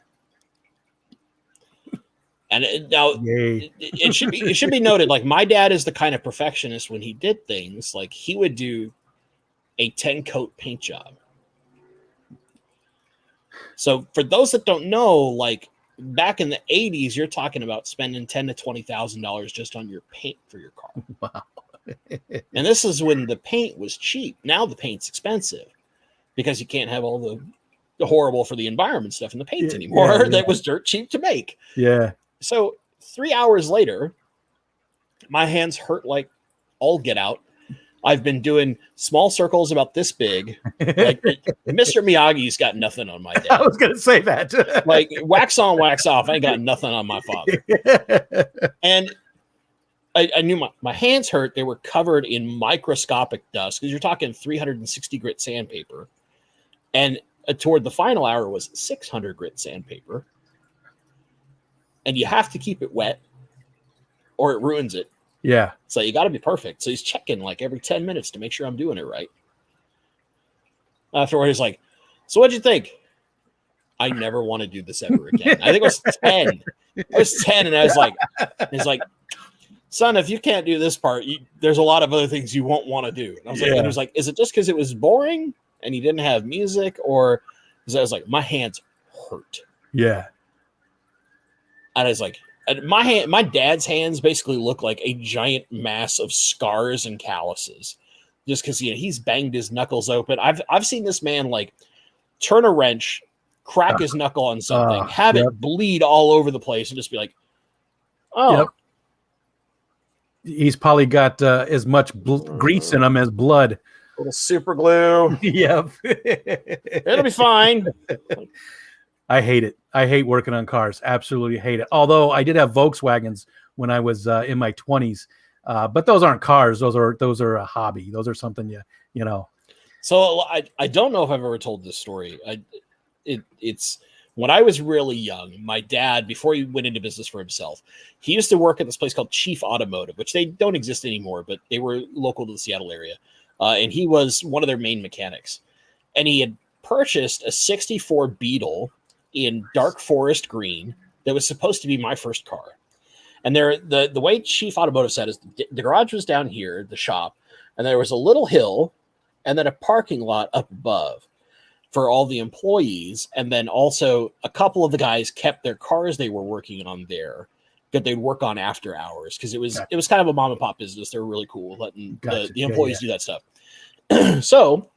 B: And it should be noted, like, my dad is the kind of perfectionist. When he did things, like, he would do a 10-coat paint job. So for those that don't know, like, back in the 80s, you're talking about spending $10,000 to $20,000 just on your paint for your car.
A: Wow.
B: And this is when the paint was cheap. Now the paint's expensive because you can't have all the horrible for the environment stuff in the paint anymore. That was dirt cheap to make.
A: Yeah.
B: So 3 hours later, my hands hurt like all get out. I've been doing small circles about this big. Like, Mr. Miyagi's got nothing on my dad.
A: I was going to say that.
B: Like, wax on, wax off. I ain't got nothing on my father. And I knew my hands hurt. They were covered in microscopic dust because you're talking 360 grit sandpaper. And toward the final hour was 600 grit sandpaper. And you have to keep it wet or it ruins it.
A: Yeah.
B: So you got to be perfect. So he's checking like every 10 minutes to make sure I'm doing it right. Afterward, he's like, so what'd you think? I never want to do this ever again. I think it was 10. I was 10, and I was like, he's like, son, if you can't do this part, there's a lot of other things you won't want to do. And I was like, and he was like, is it just because it was boring and he didn't have music, or I was like, my hands hurt.
A: Yeah.
B: And I was like, my dad's hands basically look like a giant mass of scars and calluses, just because he's banged his knuckles open. I've seen this man like turn a wrench, crack his knuckle on something, have it bleed all over the place, and just be like, oh. Yep.
A: He's probably got as much grease in him as blood.
B: A little super glue.
A: Yep.
B: It'll be fine.
A: I hate it. I hate working on cars. Absolutely hate it. Although I did have Volkswagens when I was in my 20s, but those aren't cars. Those are a hobby. Those are something you know.
B: So I don't know if I've ever told this story. It's when I was really young, my dad, before he went into business for himself, he used to work at this place called Chief Automotive, which they don't exist anymore, but they were local to the Seattle area. And he was one of their main mechanics. And he had purchased a 64 Beetle in dark forest green that was supposed to be my first car. And the way Chief Automotive said is the garage was down here, the shop, and there was a little hill and then a parking lot up above for all the employees. And then also a couple of the guys kept their cars they were working on there that they'd work on after hours, because it was kind of a mom and pop business. They were really cool letting the employees do that stuff. So,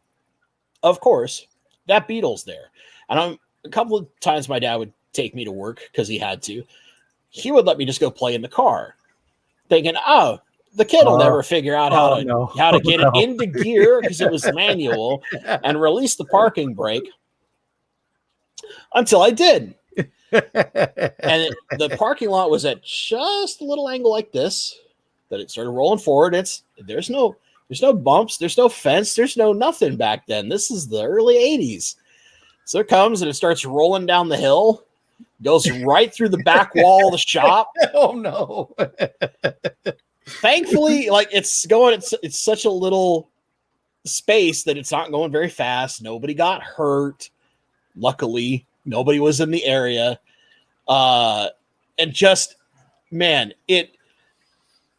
B: of course, that Beetle's there. And a couple of times my dad would take me to work because he had to. He would let me just go play in the car, thinking, oh, the kid will never figure out how to get it into gear because it was manual and release the parking brake, until I did. And the parking lot was at just a little angle like this, that it started rolling forward. There's no bumps, there's no fence, there's no nothing back then. This is the early 80s. So it comes and it starts rolling down the hill, goes right through the back wall of the shop.
A: Oh no.
B: Thankfully, like it's such a little space that it's not going very fast. Nobody got hurt. Luckily, nobody was in the area. And just, man,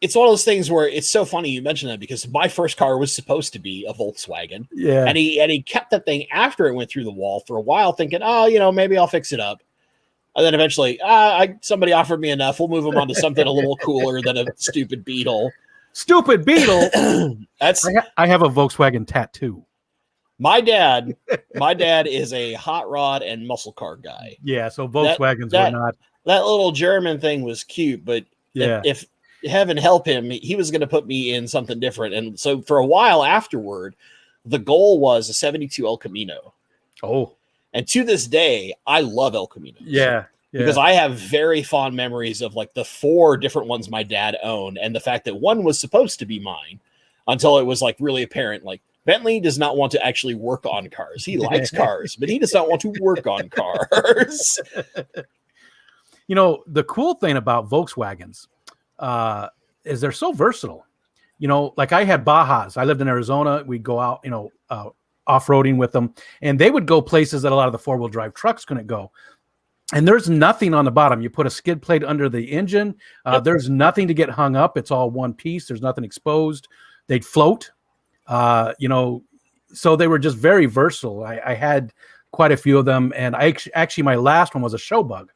B: it's one of those things where it's so funny you mentioned that, because my first car was supposed to be a Volkswagen.
A: Yeah.
B: And he kept that thing after it went through the wall for a while, thinking, oh, maybe I'll fix it up. And then eventually, somebody offered me enough. We'll move him on to something a little cooler than a stupid Beetle.
A: Stupid Beetle. I have a Volkswagen tattoo.
B: My dad is a hot rod and muscle car guy.
A: Yeah, so Volkswagens were not.
B: That little German thing was cute, but if heaven help him, he was going to put me in something different. And so for a while afterward, the goal was a 72 El Camino.
A: Oh.
B: And to this day, I love El Camino.
A: Yeah.
B: Because I have very fond memories of like the 4 different ones my dad owned, and the fact that one was supposed to be mine until it was like really apparent. Like, Bentley does not want to actually work on cars. He likes cars, but he does not want to work on cars.
A: The cool thing about Volkswagens is they're so versatile. like I had Bajas. I lived in Arizona. We'd go out, off-roading with them, and they would go places that a lot of the four-wheel drive trucks couldn't go. And there's nothing on the bottom. You put a skid plate under the engine. There's nothing to get hung up. It's all one piece. There's nothing exposed. They'd float, so they were just very versatile. I had quite a few of them. And actually my last one was a show bug.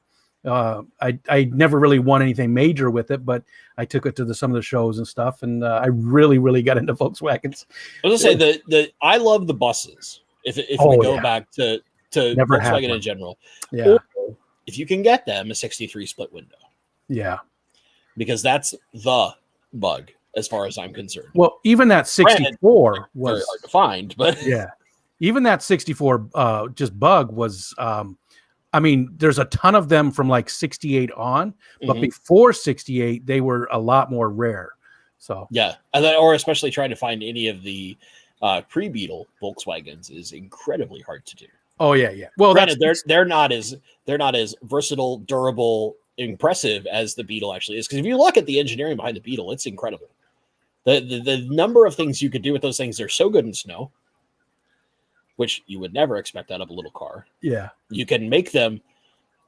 A: I never really won anything major with it, but I took it to some of the shows and stuff. And I really, really got into Volkswagens.
B: I was going to say I love the buses. If we go back to
A: Never
B: Volkswagen in general.
A: Yeah.
B: Or if you can get them a 63 split window.
A: Yeah.
B: Because that's the bug as far as I'm concerned.
A: Well, even that 64 was
B: very hard to find, but
A: yeah. Even that 64 just bug was there's a ton of them from like 68 on, but before 68 they were a lot more rare. So
B: yeah, and then, or especially trying to find any of the pre-Beetle Volkswagens is incredibly hard to do.
A: Oh yeah. Well,
B: granted, they're not as versatile, durable, impressive as the Beetle actually is. Because if you look at the engineering behind the Beetle, it's incredible. The number of things you could do with those things, they're so good in snow, which you would never expect out of a little car.
A: Yeah,
B: you can make them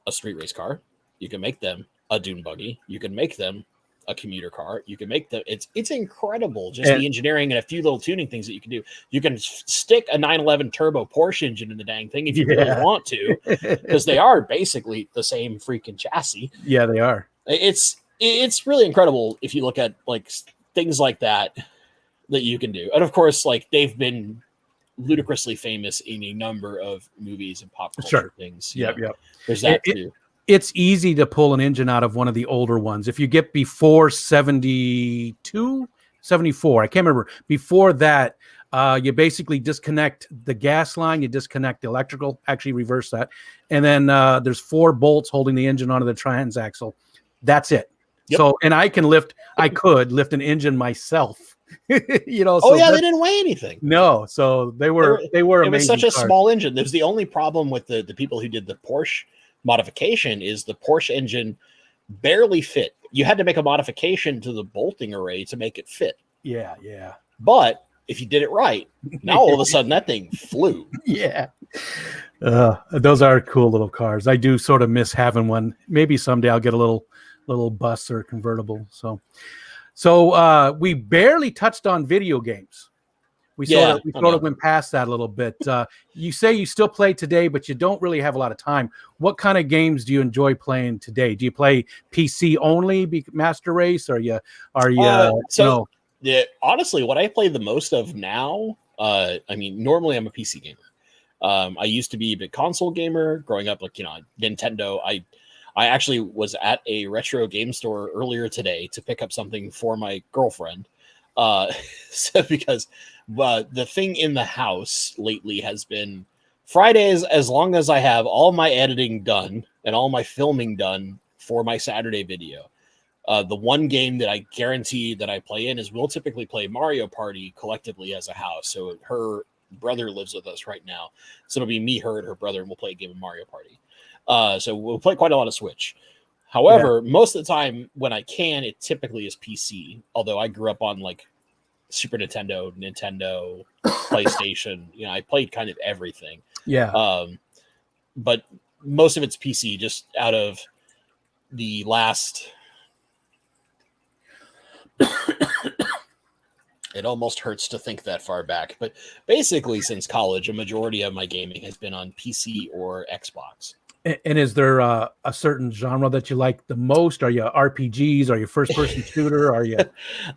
B: a street race car. You can make them a dune buggy. You can make them a commuter car. You can make them. It's incredible, just the engineering and a few little tuning things that you can do. You can stick a 911 turbo Porsche engine in the dang thing if you really want to, because they are basically the same freaking chassis.
A: Yeah, they are.
B: It's really incredible if you look at like things like that you can do. And of course, like they've been ludicrously famous in a number of movies and pop culture things.
A: Yep.
B: There's that too.
A: It's easy to pull an engine out of one of the older ones. If you get before 72, 74, I can't remember. Before that, you basically disconnect the gas line, you disconnect the electrical, actually reverse that. And then there's 4 bolts holding the engine onto the transaxle. That's it. Yep. So, and I could lift an engine myself.
B: They didn't weigh anything.
A: No, so they were
B: it was such a
A: cars.
B: small engine. There's the only problem with the people who did the Porsche modification is the Porsche engine barely fit. You had to make a modification to the bolting array to make it fit.
A: Yeah.
B: But if you did it right, now all of a sudden that thing flew.
A: Yeah. Those are cool little cars. I do sort of miss having one. Maybe someday I'll get a little bus or convertible. So we barely touched on video games. We sort of went past that a little bit. You say you still play today, but you don't really have a lot of time. What kind of games do you enjoy playing today? Do you play PC only, Master Race? Yeah,
B: honestly, what I play the most of now, normally I'm a PC gamer. I used to be a big console gamer growing up, Nintendo. I actually was at a retro game store earlier today to pick up something for my girlfriend. Because the thing in the house lately has been Fridays, as long as I have all my editing done and all my filming done for my Saturday video. The one game that I guarantee that I play in is we'll typically play Mario Party collectively as a house. So her brother lives with us right now. So it'll be me, her, and her brother, and we'll play a game of Mario Party. So we'll play quite a lot of Switch. However, most of the time when I can, it typically is PC. Although I grew up on like Super Nintendo, PlayStation. I played kind of everything. Yeah. But most of it's PC, just out of the last. It almost hurts to think that far back, but basically since college, a majority of my gaming has been on PC or Xbox.
A: And is there a certain genre that you like the most? Are you RPGs? Are you first-person shooter? Are you?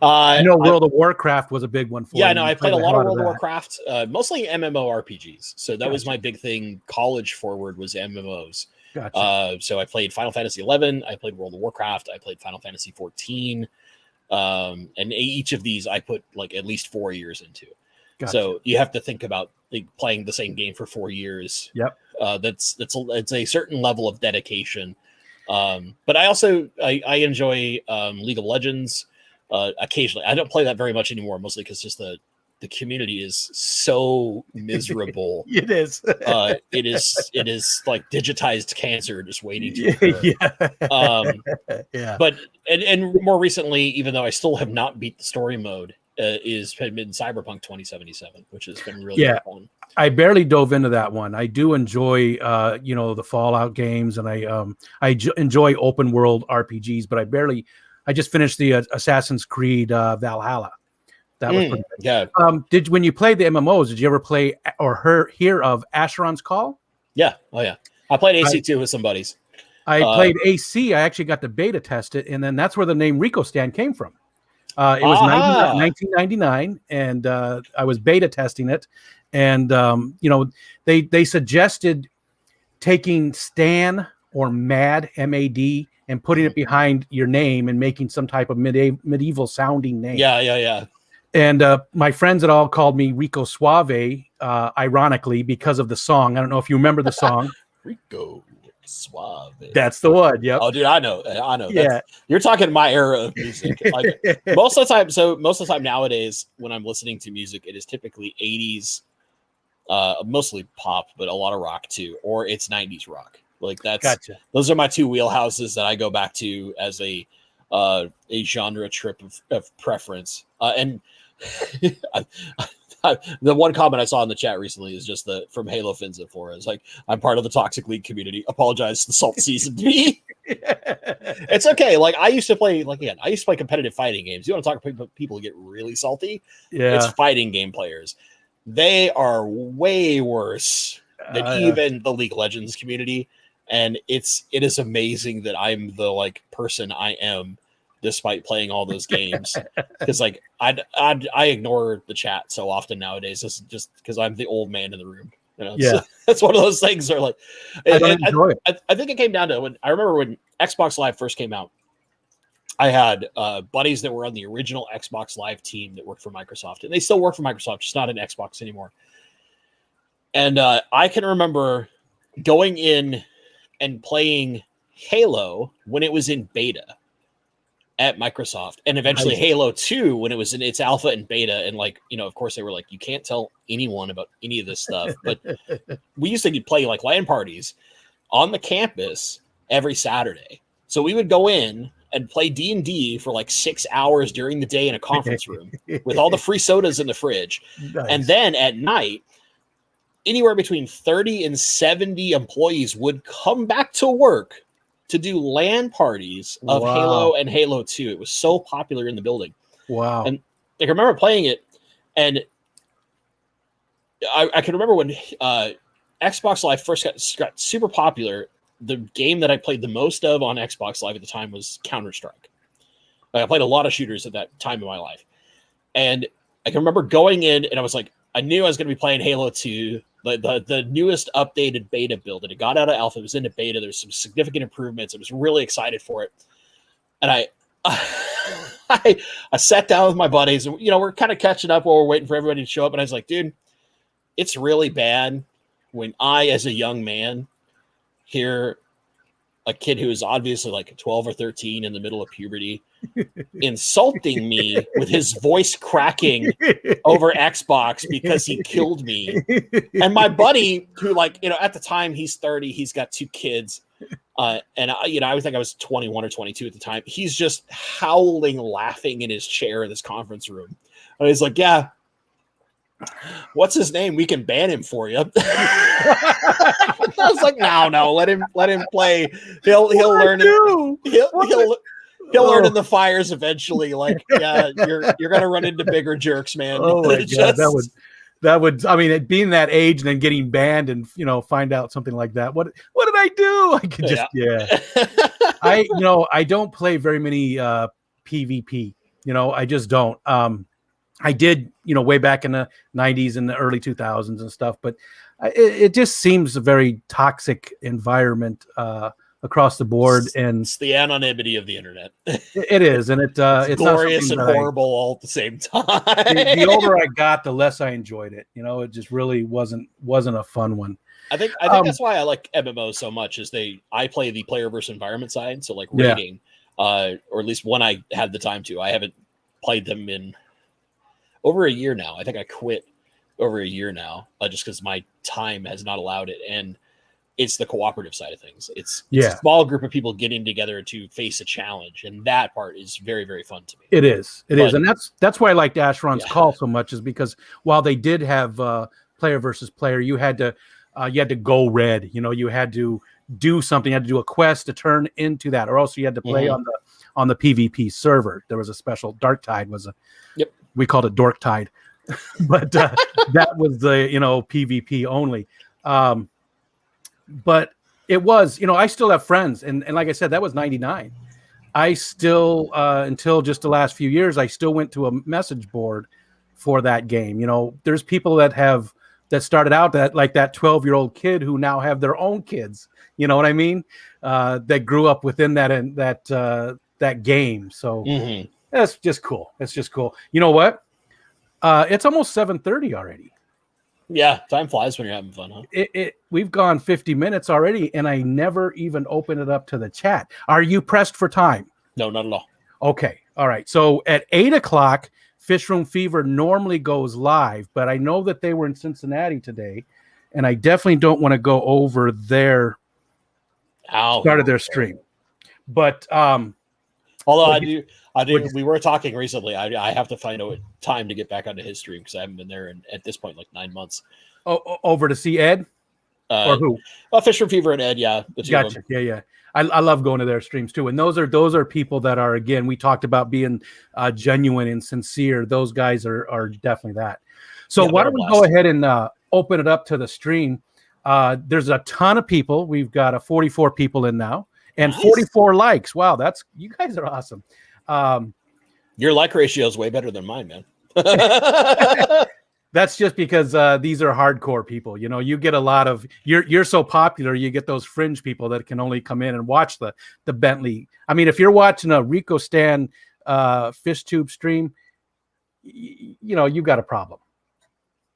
A: I know World of Warcraft was a big one for you.
B: Yeah, no, I played a lot of World of Warcraft, mostly MMORPGs. So that was my big thing. College forward was MMOs. Gotcha. So I played Final Fantasy 11. I played World of Warcraft. I played Final Fantasy 14. And each of these I put like at least 4 years into. Gotcha. So you have to think about playing the same game for 4 years.
A: Yep.
B: It's a certain level of dedication. But I also I enjoy League of Legends occasionally. I don't play that very much anymore, mostly because just the community is so miserable.
A: It is.
B: It is like digitized cancer just waiting to occur.
A: Yeah.
B: But and more recently, even though I still have not beat the story mode, is been Cyberpunk 2077, which has been really fun.
A: I barely dove into that one. I do enjoy, the Fallout games, and I enjoy open world RPGs, but I just finished the Assassin's Creed Valhalla. That was pretty good.
B: Yeah.
A: When you played the MMOs, did you ever play or hear of Asheron's Call?
B: Yeah. Oh yeah. I played AC2 with some buddies.
A: I played AC. I actually got to beta test it, and then that's where the name Rico Stan came from. It was 1999, and I was beta testing it, and they suggested taking Stan or Mad MAD and putting it behind your name and making some type of medieval sounding name.
B: Yeah.
A: And my friends had all called me Rico Suave, ironically, because of the song. I don't know if you remember the song.
B: Rico Suave.
A: That's the one. Yep.
B: Oh, dude, I know.
A: Yeah.
B: You're talking my era of music. Like, most of the time nowadays, when I'm listening to music, it is typically 80s, mostly pop, but a lot of rock too, or it's 90s rock. Like those are my two wheelhouses that I go back to as a genre trip of preference. And the one comment I saw in the chat recently is just from Halo Finza 4 is like, I'm part of the Toxic League community. Apologize to the Salt Seasoned me. It's okay. Like I used to play competitive fighting games. You want to talk about people who get really salty?
A: Yeah.
B: It's fighting game players. They are way worse than even the League of Legends community. And it is amazing that I'm the like person I am despite playing all those games, because like I ignore the chat so often nowadays, just because I'm the old man in the room. So that's one of those things. Or like, I think it came down to I remember when Xbox Live first came out. I had buddies that were on the original Xbox Live team that worked for Microsoft, and they still work for Microsoft, just not in Xbox anymore. And I can remember going in and playing Halo when it was in beta at Microsoft, and eventually Halo 2 when it was in its alpha and beta. And like, of course they were like, you can't tell anyone about any of this stuff. But we used to play like LAN parties on the campus every Saturday. So we would go in and play D&D for like 6 hours during the day in a conference room with all the free sodas in the fridge. Nice. And then at night, anywhere between 30 and 70 employees would come back to work to do LAN parties of Halo and Halo 2. It was so popular in the building. Wow. And I can remember playing it, and I can remember when Xbox Live first got super popular. The game that I played the most of on Xbox Live at the time was Counter-Strike. I played a lot of shooters at that time in my life. And I can remember going in, and I was like, I knew I was going to be playing Halo 2, the newest updated beta build. And it got out of alpha, it was into beta. There's some significant improvements. I was really excited for it. And I sat down with my buddies, and we're kind of catching up while we're waiting for everybody to show up. And I was like, dude, it's really bad when I, as a young man, hear a kid who is obviously like 12 or 13 in the middle of puberty insulting me with his voice cracking over Xbox because he killed me. And my buddy, who at the time he's 30, he's got 2 kids. And I would think I was 21 or 22 at the time. He's just howling, laughing in his chair in this conference room. And he's like, yeah, what's his name? We can ban him for you. I was like, no, let him play. He'll learn. He'll learn in the fires eventually. Like, yeah, you're gonna run into bigger jerks, man.
A: Oh my God, that would. I mean, being that age and then getting banned and find out something like that. What did I do? I could just I don't play very many PvP. I just don't. I did, way back in the 90s and the early 2000s and stuff, but it just seems a very toxic environment across the board. And
B: it's the anonymity of the internet.
A: It is. And it's
B: glorious and horrible all at the same time.
A: The older I got, the less I enjoyed it. It just really wasn't a fun one.
B: I think that's why I like MMOs so much is I play the player versus environment side. So like raiding, or at least when I had the time to. I haven't played them in over a year now. I think I quit over a year now, just because my time has not allowed it. And It's the cooperative side of things. It's
A: Yeah.
B: a small group of people getting together to face a challenge, and that part is very, very fun to me.
A: It is, and that's why I liked Ash Ron's call so much, is because while they did have player versus player, you had to go red. You had to do something. You had to do a quest to turn into that, or else you had to play on the PvP server. There was a special Dark Tide we called it Dork Tide, but that was the PvP only. But it was, I still have friends, and like I said, that was 99. I still until just the last few years, I still went to a message board for that game. There's people that started out that 12-year-old kid who now have their own kids. You know what I mean? That grew up within that game. So that's just cool. It's just cool. You know what? It's almost 7:30 already.
B: Yeah, time flies when you're having fun, huh?
A: We've gone 50 minutes already, and I never even opened it up to the chat. Are you pressed for time?
B: No, not at all.
A: Okay. All right. So at 8:00, Fish Room Fever normally goes live, but I know that they were in Cincinnati today, and I definitely don't want to go over their start of their stream. But
B: although I do. We were talking recently. I have to find a time to get back onto his stream because I haven't been there at this point 9 months.
A: Over to see Ed or who?
B: Fisher Fever and Ed. Yeah, the two of them.
A: Yeah. I love going to their streams too, and those are people that are, again, we talked about being genuine and sincere. Those guys are definitely that. So why don't we go ahead and open it up to the stream? There's a ton of people. We've got 44 people in now, and nice. 44 likes. Wow, you guys are awesome.
B: Your like ratio is way better than mine, man.
A: That's just because these are hardcore people. You get a lot of you're so popular, you get those fringe people that can only come in and watch the Bentley. I mean, if you're watching a Rico Stan fish tube stream, you've got a problem.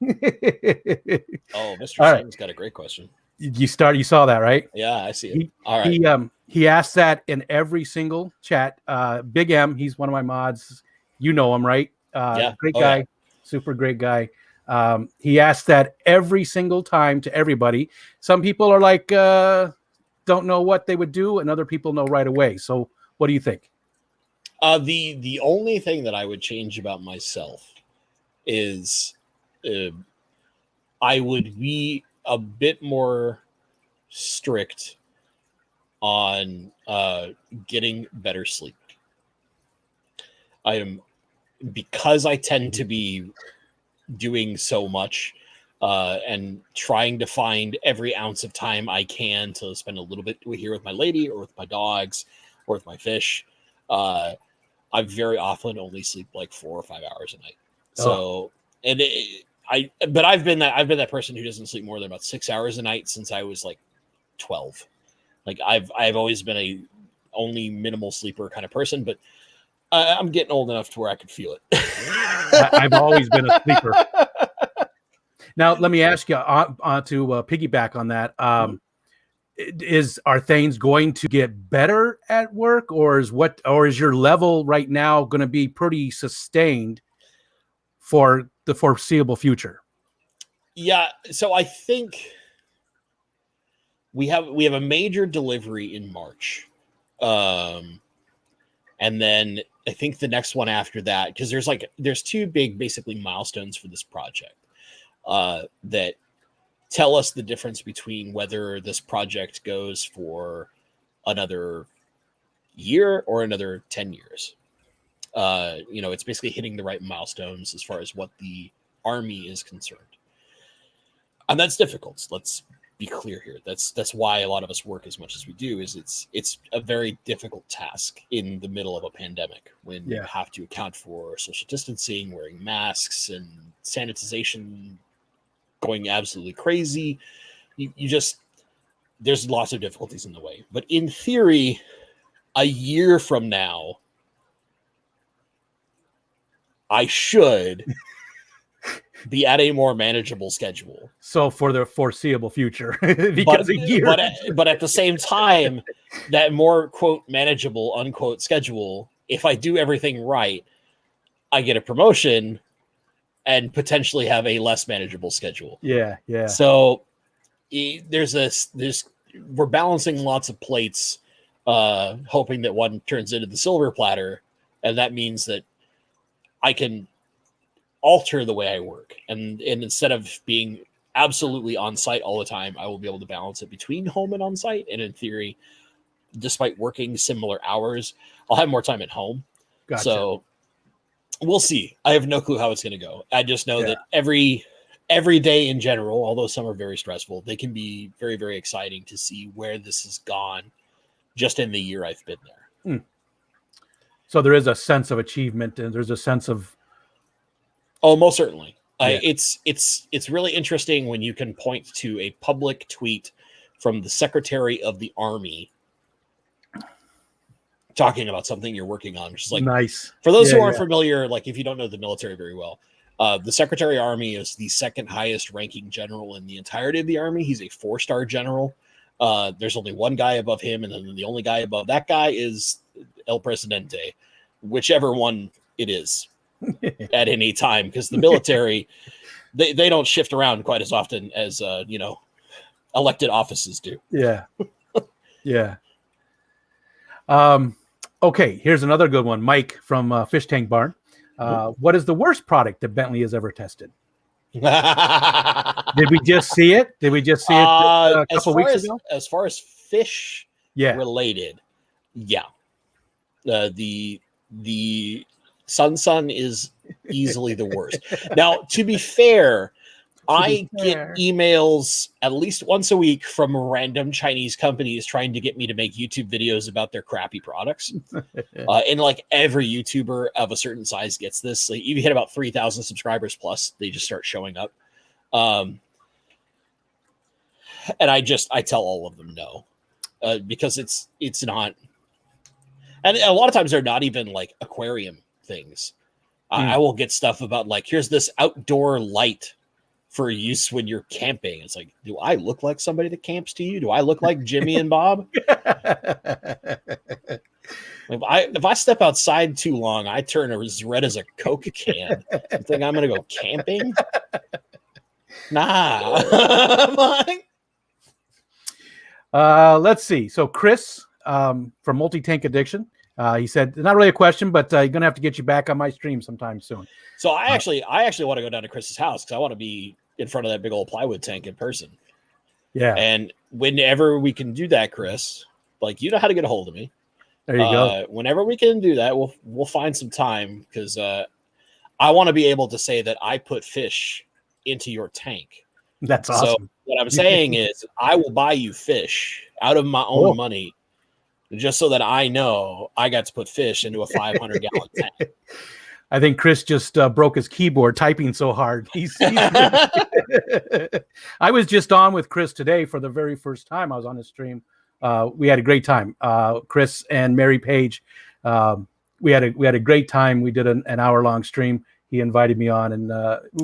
B: Mr. Stan's got a great question.
A: You saw that, right?
B: Yeah, I see it. All right.
A: He asked that in every single chat. Big M, he's one of my mods. You know him, right? Great guy, super great guy. He asked that every single time to everybody. Some people are like, don't know what they would do, and other people know right away. So what do you think?
B: The only thing that I would change about myself is I would be a bit more strict on getting better sleep. Because I tend to be doing so much and trying to find every ounce of time I can to spend a little bit here with my lady or with my dogs or with my fish. I very often only sleep 4 or 5 hours a night. So, but I've been that person who doesn't sleep more than about 6 hours a night since I was 12. I've always been a only minimal sleeper kind of person, but I'm getting old enough to where I could feel it.
A: I've always been a sleeper. Now, let me ask you to piggyback on that. Are things going to get better at work, or is your level right now going to be pretty sustained for the foreseeable future?
B: Yeah, so I think we have a major delivery in March, and then I think the next one after that, because there's two big basically milestones for this project that tell us the difference between whether this project goes for another year or another 10 years. It's basically hitting the right milestones as far as what the Army is concerned. And that's difficult. Let's be clear here. That's why a lot of us work as much as we do, is it's a very difficult task in the middle of a pandemic when you have to account for social distancing, wearing masks, and sanitization going absolutely crazy. There's lots of difficulties in the way. But in theory, a year from now, I should be at a more manageable schedule.
A: So for the foreseeable future, because a year.
B: But at the same time, that more quote manageable unquote schedule, if I do everything right, I get a promotion and potentially have a less manageable schedule.
A: Yeah.
B: So there's we're balancing lots of plates, hoping that one turns into the silver platter, and that means that I can alter the way I work, and instead of being absolutely on site all the time, I will be able to balance it between home and on site. And in theory, despite working similar hours, I'll have more time at home.
A: Gotcha.
B: So we'll see. I have no clue how it's going to go. I just know that every day in general, although some are very stressful, they can be very, very exciting to see where this has gone just in the year I've been there.
A: So there is a sense of achievement, and there's a sense of,
B: oh, most certainly.
A: Yeah.
B: It's really interesting when you can point to a public tweet from the Secretary of the Army talking about something you're working on, which is like
A: nice.
B: For those who aren't familiar, like if you don't know the military very well, the Secretary of the Army is the second highest ranking general in the entirety of the Army. He's a 4-star general. There's only one guy above him, and then the only guy above that guy is El Presidente, whichever one it is at any time, because the military they don't shift around quite as often as elected offices do.
A: Yeah. Okay, here's another good one. Mike from Fish Tank Barn. What is the worst product that Bentley has ever tested? Did we just see it? A couple weeks ago?
B: As far as fish related, the Sun is easily the worst. Now, to be fair, I get emails at least once a week from random Chinese companies trying to get me to make YouTube videos about their crappy products. And like every YouTuber of a certain size gets this. Like, you hit about 3,000 subscribers plus, they just start showing up. And I tell all of them no, because it's not. And a lot of times they're not even like aquarium things. I will get stuff about like, here's this outdoor light for use when you're camping. It's like, do I look like somebody that camps to you? Do I look like Jimmy and Bob? If I step outside too long, I turn as red as a Coke can. You think I'm going to go camping? Nah.
A: Let's see. So Chris from Multi-Tank Addiction, he said, not really a question, but you're going to have to get you back on my stream sometime soon.
B: So I actually want to go down to Chris's house because I want to be in front of that big old plywood tank in person.
A: Yeah.
B: And whenever we can do that, Chris, like, you know how to get a hold of me.
A: There you go.
B: Whenever we can do that, we'll find some time, because I want to be able to say that I put fish into your tank.
A: That's awesome.
B: So what I'm saying is I will buy you fish out of my own money, just so that I know I got to put fish into a 500-gallon tank.
A: I think Chris just broke his keyboard typing so hard. I was just on with Chris today for the very first time. I was on his stream. We had a great time. Chris and Mary Page. We had a great time. We did an hour-long stream. He invited me on, and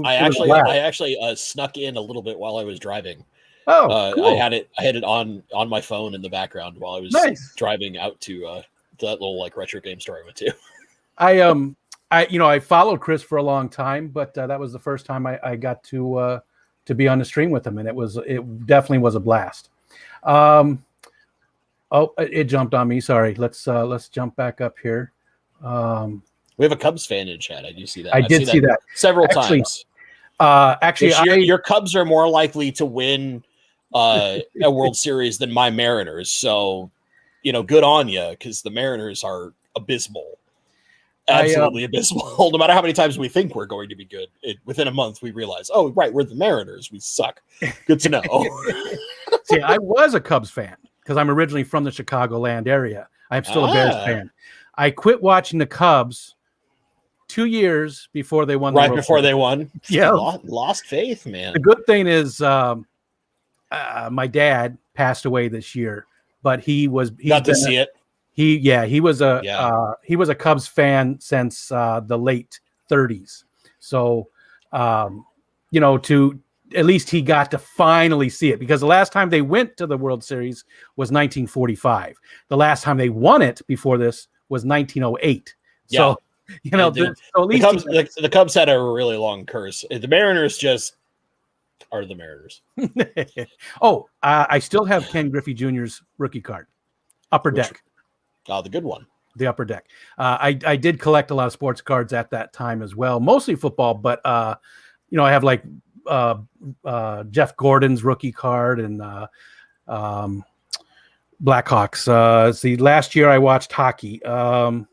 B: I actually snuck in a little bit while I was driving.
A: Oh, cool.
B: I had it on my phone in the background while I was driving out to that little like retro game store I went to.
A: I followed Chris for a long time, but that was the first time I got to be on the stream with him, and it definitely was a blast. It jumped on me. Sorry. Let's jump back up here.
B: We have a Cubs fan in chat. I do see that.
A: I did see that
B: several times. Your Cubs are more likely to win a World Series than my Mariners. So, good on you, because the Mariners are abysmal. Absolutely abysmal. No matter how many times we think we're going to be good, within a month we realize, oh, right, we're the Mariners. We suck. Good to know.
A: See, I was a Cubs fan because I'm originally from the Chicagoland area. I'm still a Bears fan. I quit watching the Cubs 2 years before they won.
B: Right before they won.
A: Yeah.
B: Lost faith, man.
A: The good thing is my dad passed away this year, but he got
B: to see it.
A: He was a Cubs fan since the late 30s. So, to at least he got to finally see it, because the last time they went to the World Series was 1945. The last time they won it before this was 1908.
B: Yeah.
A: So, so at least
B: the Cubs had a really long curse. The Mariners just are the Mariners.
A: I still have Ken Griffey Jr.'s rookie card, Upper Deck.
B: The good one.
A: The Upper Deck. I did collect a lot of sports cards at that time as well, mostly football, but I have like Jeff Gordon's rookie card and Blackhawks. See, last year I watched hockey. So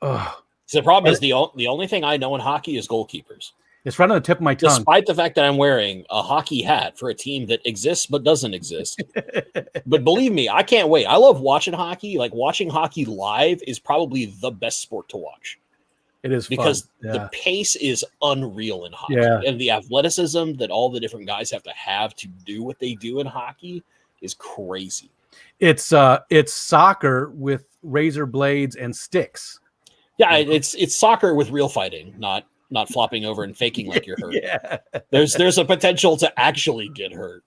B: the problem is the only thing I know in hockey is goalkeepers.
A: It's right on the tip of my tongue.
B: Despite the fact that I'm wearing a hockey hat for a team that exists but doesn't exist. But believe me, I can't wait. I love watching hockey. Like, watching hockey live is probably the best sport to watch.
A: It is
B: because
A: fun.
B: the pace is unreal in hockey.
A: Yeah.
B: And the athleticism that all the different guys have to do what they do in hockey is crazy.
A: It's soccer with razor blades and sticks.
B: Yeah, it's soccer with real fighting, not flopping over and faking like you're hurt.
A: Yeah.
B: There's a potential to actually get hurt.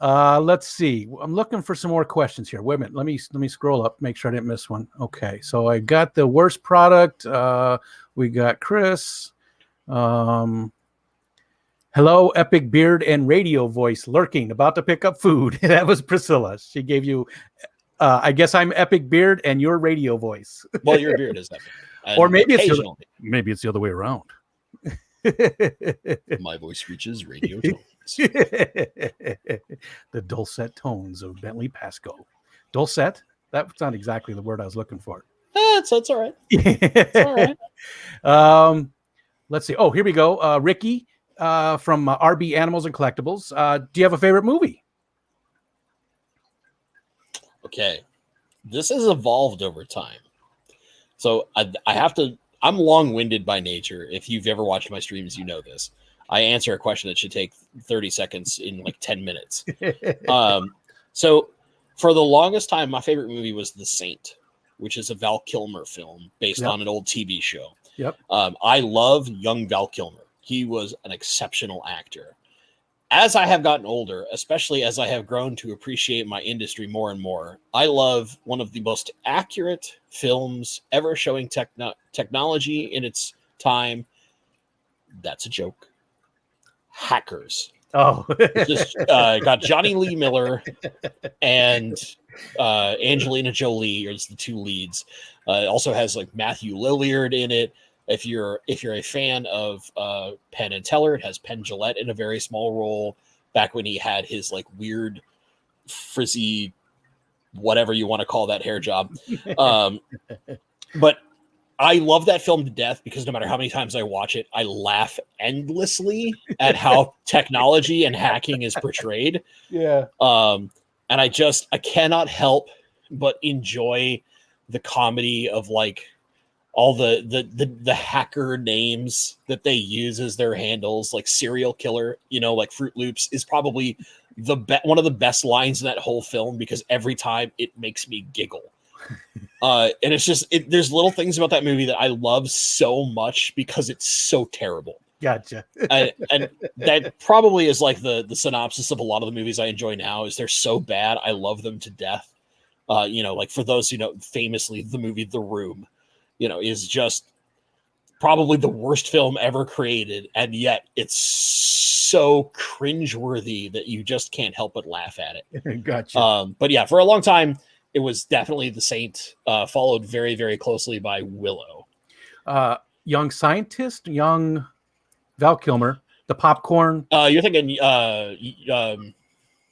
A: Let's see. I'm looking for some more questions here. Wait a minute. Let me scroll up, make sure I didn't miss one. Okay. So I got the worst product. We got Chris. Hello, epic beard and radio voice lurking, about to pick up food. That was Priscilla. She gave you, I guess I'm epic beard and your radio voice.
B: Well, your beard is epic.
A: Or maybe it's the other way around.
B: My voice reaches radio tones.
A: The dulcet tones of Bentley Pascoe. Dulcet? That's not exactly the word I was looking for.
B: That's all right. It's all right.
A: Let's see. Oh, here we go. Ricky from RB Animals and Collectibles. Do you have a favorite movie?
B: Okay. This has evolved over time. So I have to, I'm long-winded by nature. If you've ever watched my streams, you know this. I answer a question that should take 30 seconds in like 10 minutes. So for the longest time, my favorite movie was The Saint, which is a Val Kilmer film based on an old TV show.
A: Yep.
B: I love young Val Kilmer. He was an exceptional actor. As I have gotten older, especially as I have grown to appreciate my industry more and more, I love one of the most accurate films ever showing technology in its time. That's a joke. Hackers.
A: Oh,
B: Just got Johnny Lee Miller and Angelina Jolie as the two leads. It also has like Matthew Lillard in it. If you're a fan of Penn and Teller, it has Penn Jillette in a very small role back when he had his like weird frizzy, whatever you want to call that hair job. But I love that film to death because no matter how many times I watch it, I laugh endlessly at how technology and hacking is portrayed.
A: Yeah.
B: And I cannot help but enjoy the comedy of like all the hacker names that they use as their handles, like serial killer, like Fruit Loops is probably one of the best lines in that whole film because every time it makes me giggle. And it's just, there's little things about that movie that I love so much because it's so terrible.
A: Gotcha.
B: And that probably is like the synopsis of a lot of the movies I enjoy now is they're so bad. I love them to death. Like for those, famously the movie The Room, is just probably the worst film ever created. And yet it's so cringeworthy that you just can't help but laugh at it.
A: Gotcha.
B: But yeah, for a long time, it was definitely The Saint, followed very, very closely by Willow.
A: Young Scientist, young Val Kilmer, The Popcorn.
B: You're thinking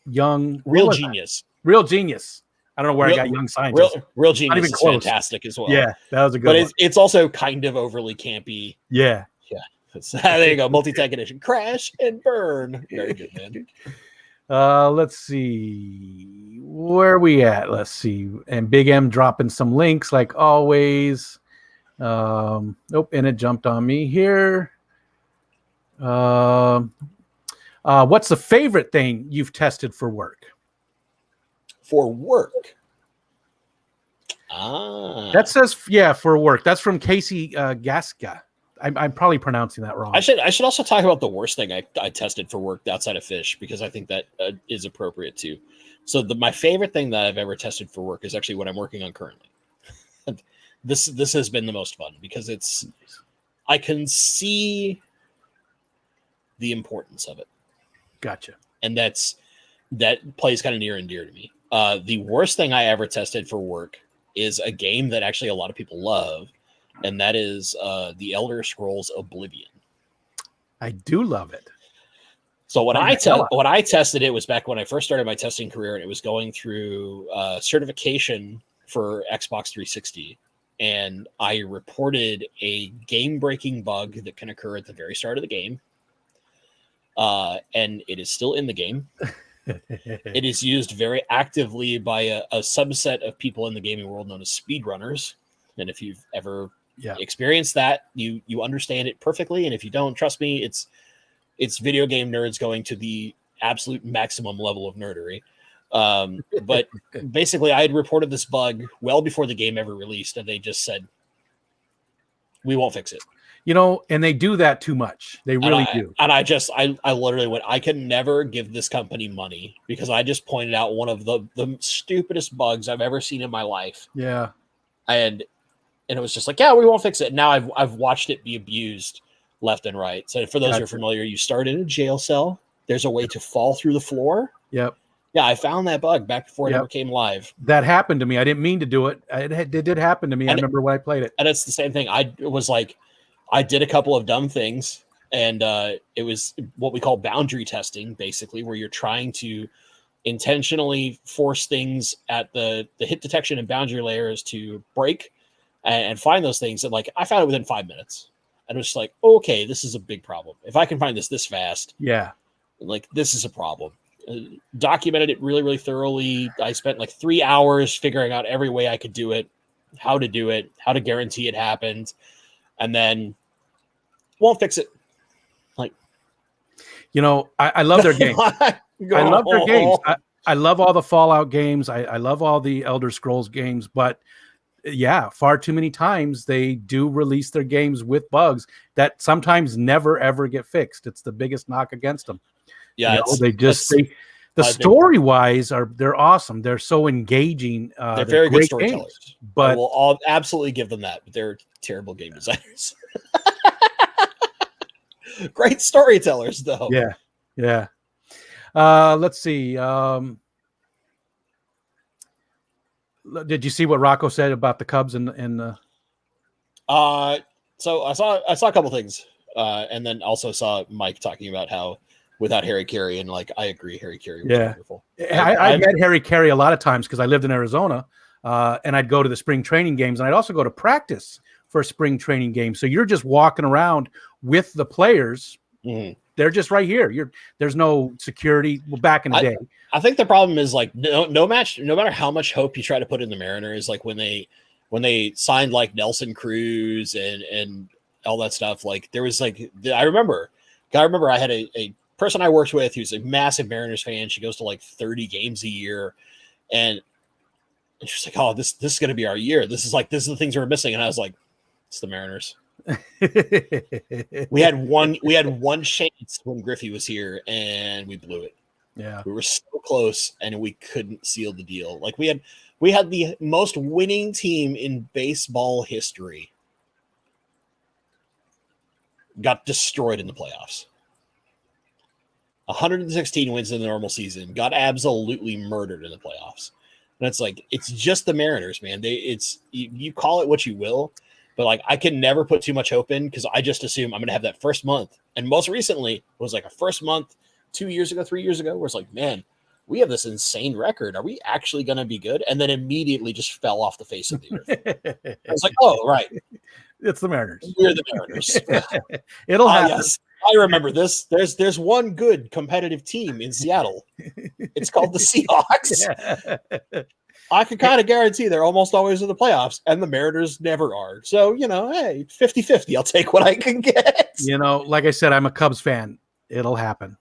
A: Young
B: Real Genius.
A: Real Genius. I don't know where I got Young Scientist.
B: Real Genius is fantastic as well.
A: Yeah, that was a good one.
B: But it's also kind of overly campy.
A: Yeah.
B: Yeah. There you go. Multi-tech edition. Crash and burn. Very good, man.
A: Let's see. Where are we at? Let's see. And Big M dropping some links like always. Nope, and it jumped on me here. What's the favorite thing you've tested for work?
B: For work.
A: That says, for work. That's from Casey Gaska. I'm probably pronouncing that wrong.
B: I should also talk about the worst thing I tested for work outside of fish because I think that is appropriate too. So my favorite thing that I've ever tested for work is actually what I'm working on currently. This has been the most fun because I can see the importance of it.
A: Gotcha.
B: And that plays kind of near and dear to me. The worst thing I ever tested for work is a game that actually a lot of people love, and that is the Elder Scrolls Oblivion.
A: I do love it.
B: So when I tested it was back when I first started my testing career, and it was going through certification for Xbox 360. And I reported a game-breaking bug that can occur at the very start of the game. And it is still in the game. It is used very actively by a subset of people in the gaming world known as speedrunners. And if you've ever experienced that, you understand it perfectly. And if you don't, trust me, it's video game nerds going to the absolute maximum level of nerdery. But basically, I had reported this bug well before the game ever released, and they just said, we won't fix it.
A: You know, and they do that too much. They really do.
B: And I literally went, I can never give this company money because I just pointed out one of the stupidest bugs I've ever seen in my life.
A: Yeah.
B: And it was just like, yeah, we won't fix it. Now I've watched it be abused left and right. So for those who are familiar, you start in a jail cell. There's a way to fall through the floor.
A: Yep.
B: Yeah, I found that bug back before it ever came live.
A: That happened to me. I didn't mean to do it. It did happen to me. I remember when I played it.
B: And it's the same thing. I did a couple of dumb things, and it was what we call boundary testing, basically, where you're trying to intentionally force things at the hit detection and boundary layers to break and find those things. And I found it within 5 minutes. And it was just like, okay, this is a big problem. If I can find this fast, this is a problem. Documented it really, really thoroughly. I spent 3 hours figuring out every way I could do it, how to do it, how to guarantee it happened, and then won't fix it.
A: I love their games. I love their games. I love all the Fallout games. I love all the Elder Scrolls games, but far too many times they do release their games with bugs that sometimes never ever get fixed. It's the biggest knock against them.
B: Yeah,
A: the story wise they're awesome. They're so engaging.
B: They're very good storytellers.
A: Games, but
B: I'll absolutely give them that. But they're terrible game designers. Great storytellers, though.
A: Yeah. Let's see. Did you see what Rocco said about the Cubs and the?
B: So I saw a couple things, and then also saw Mike talking about how without Harry Carey, and I agree, Harry Carey was wonderful.
A: I met Harry Carey a lot of times because I lived in Arizona, and I'd go to the spring training games, and I'd also go to practice for spring training games. So you're just walking around with the players.
B: Mm-hmm.
A: They're just right here. There's no security. Well, back in the day,
B: I think the problem is no matter how much hope you try to put in the Mariners, when they signed Nelson Cruz and all that stuff, there was I remember I had a person I worked with who's a massive Mariners fan. She goes to 30 games a year, and she's like, oh, this is going to be our year. This is the things we're missing. And I was like, it's the Mariners. we had one chance when Griffey was here, and we blew it.
A: Yeah,
B: we were so close, and we couldn't seal the deal. We had the most winning team in baseball history. Got destroyed in the playoffs. 116 wins in the normal season. Got absolutely murdered in the playoffs. And it's just the Mariners, man. You call it what you will. But I can never put too much hope in because I just assume I'm going to have that first month. And most recently it was a first month 2 years ago, 3 years ago, where it's man, we have this insane record. Are we actually going to be good? And then immediately just fell off the face of the earth. I was like, oh, right.
A: It's the Mariners.
B: We're the Mariners.
A: It'll happen.
B: Yes. I remember this. There's one good competitive team in Seattle. It's called the Seahawks.
A: Yeah.
B: I can kind of guarantee they're almost always in the playoffs, and the Mariners never are. So, hey, 50-50. I'll take what I can get.
A: Like I said, I'm a Cubs fan. It'll happen.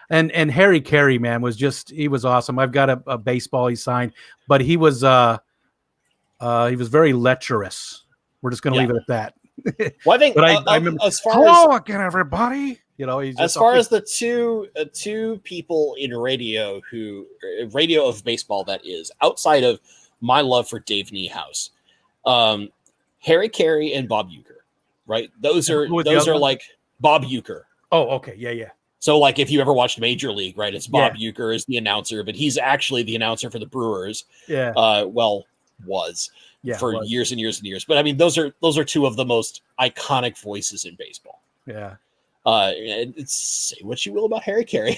A: And Harry Carey, man, he was awesome. I've got a baseball he signed, but he was very lecherous. We're just going to leave it at that.
B: Well, I think,
A: but I remember,
B: as far
A: hello again, everybody. He's
B: as far as the two people in radio of baseball, that is outside of my love for Dave Niehaus, Harry Carey and Bob Uecker, right? Those are Bob Uecker.
A: Oh, okay. Yeah, yeah.
B: So, like, if you ever watched Major League, right, it's Bob
A: Yeah.
B: Uecker is the announcer, but he's actually the announcer for the Brewers.
A: Yeah.
B: Well, was
A: Yeah.
B: for
A: Was.
B: years and years and years. But I mean, those are two of the most iconic voices in baseball.
A: Yeah.
B: It's say what you will about Harry Carey.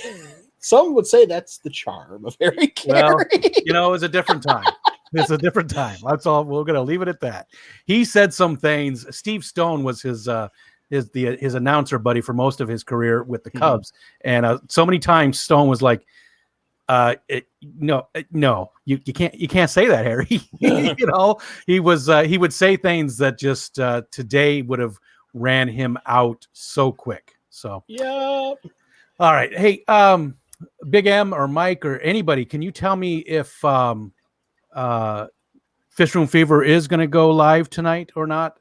B: Some would say that's the charm of Harry Carey.
A: Well, it was a different time. It's a different time. That's all. We're going to leave it at that. He said some things. Steve Stone was his announcer buddy for most of his career with the Cubs. And so many times Stone was like, no, you can't say that, Harry. He would say things that just today would have ran him out so quick. So,
B: yeah.
A: All right. Hey, Big M or Mike or anybody, can you tell me if Fish Room Fever is going to go live tonight or not?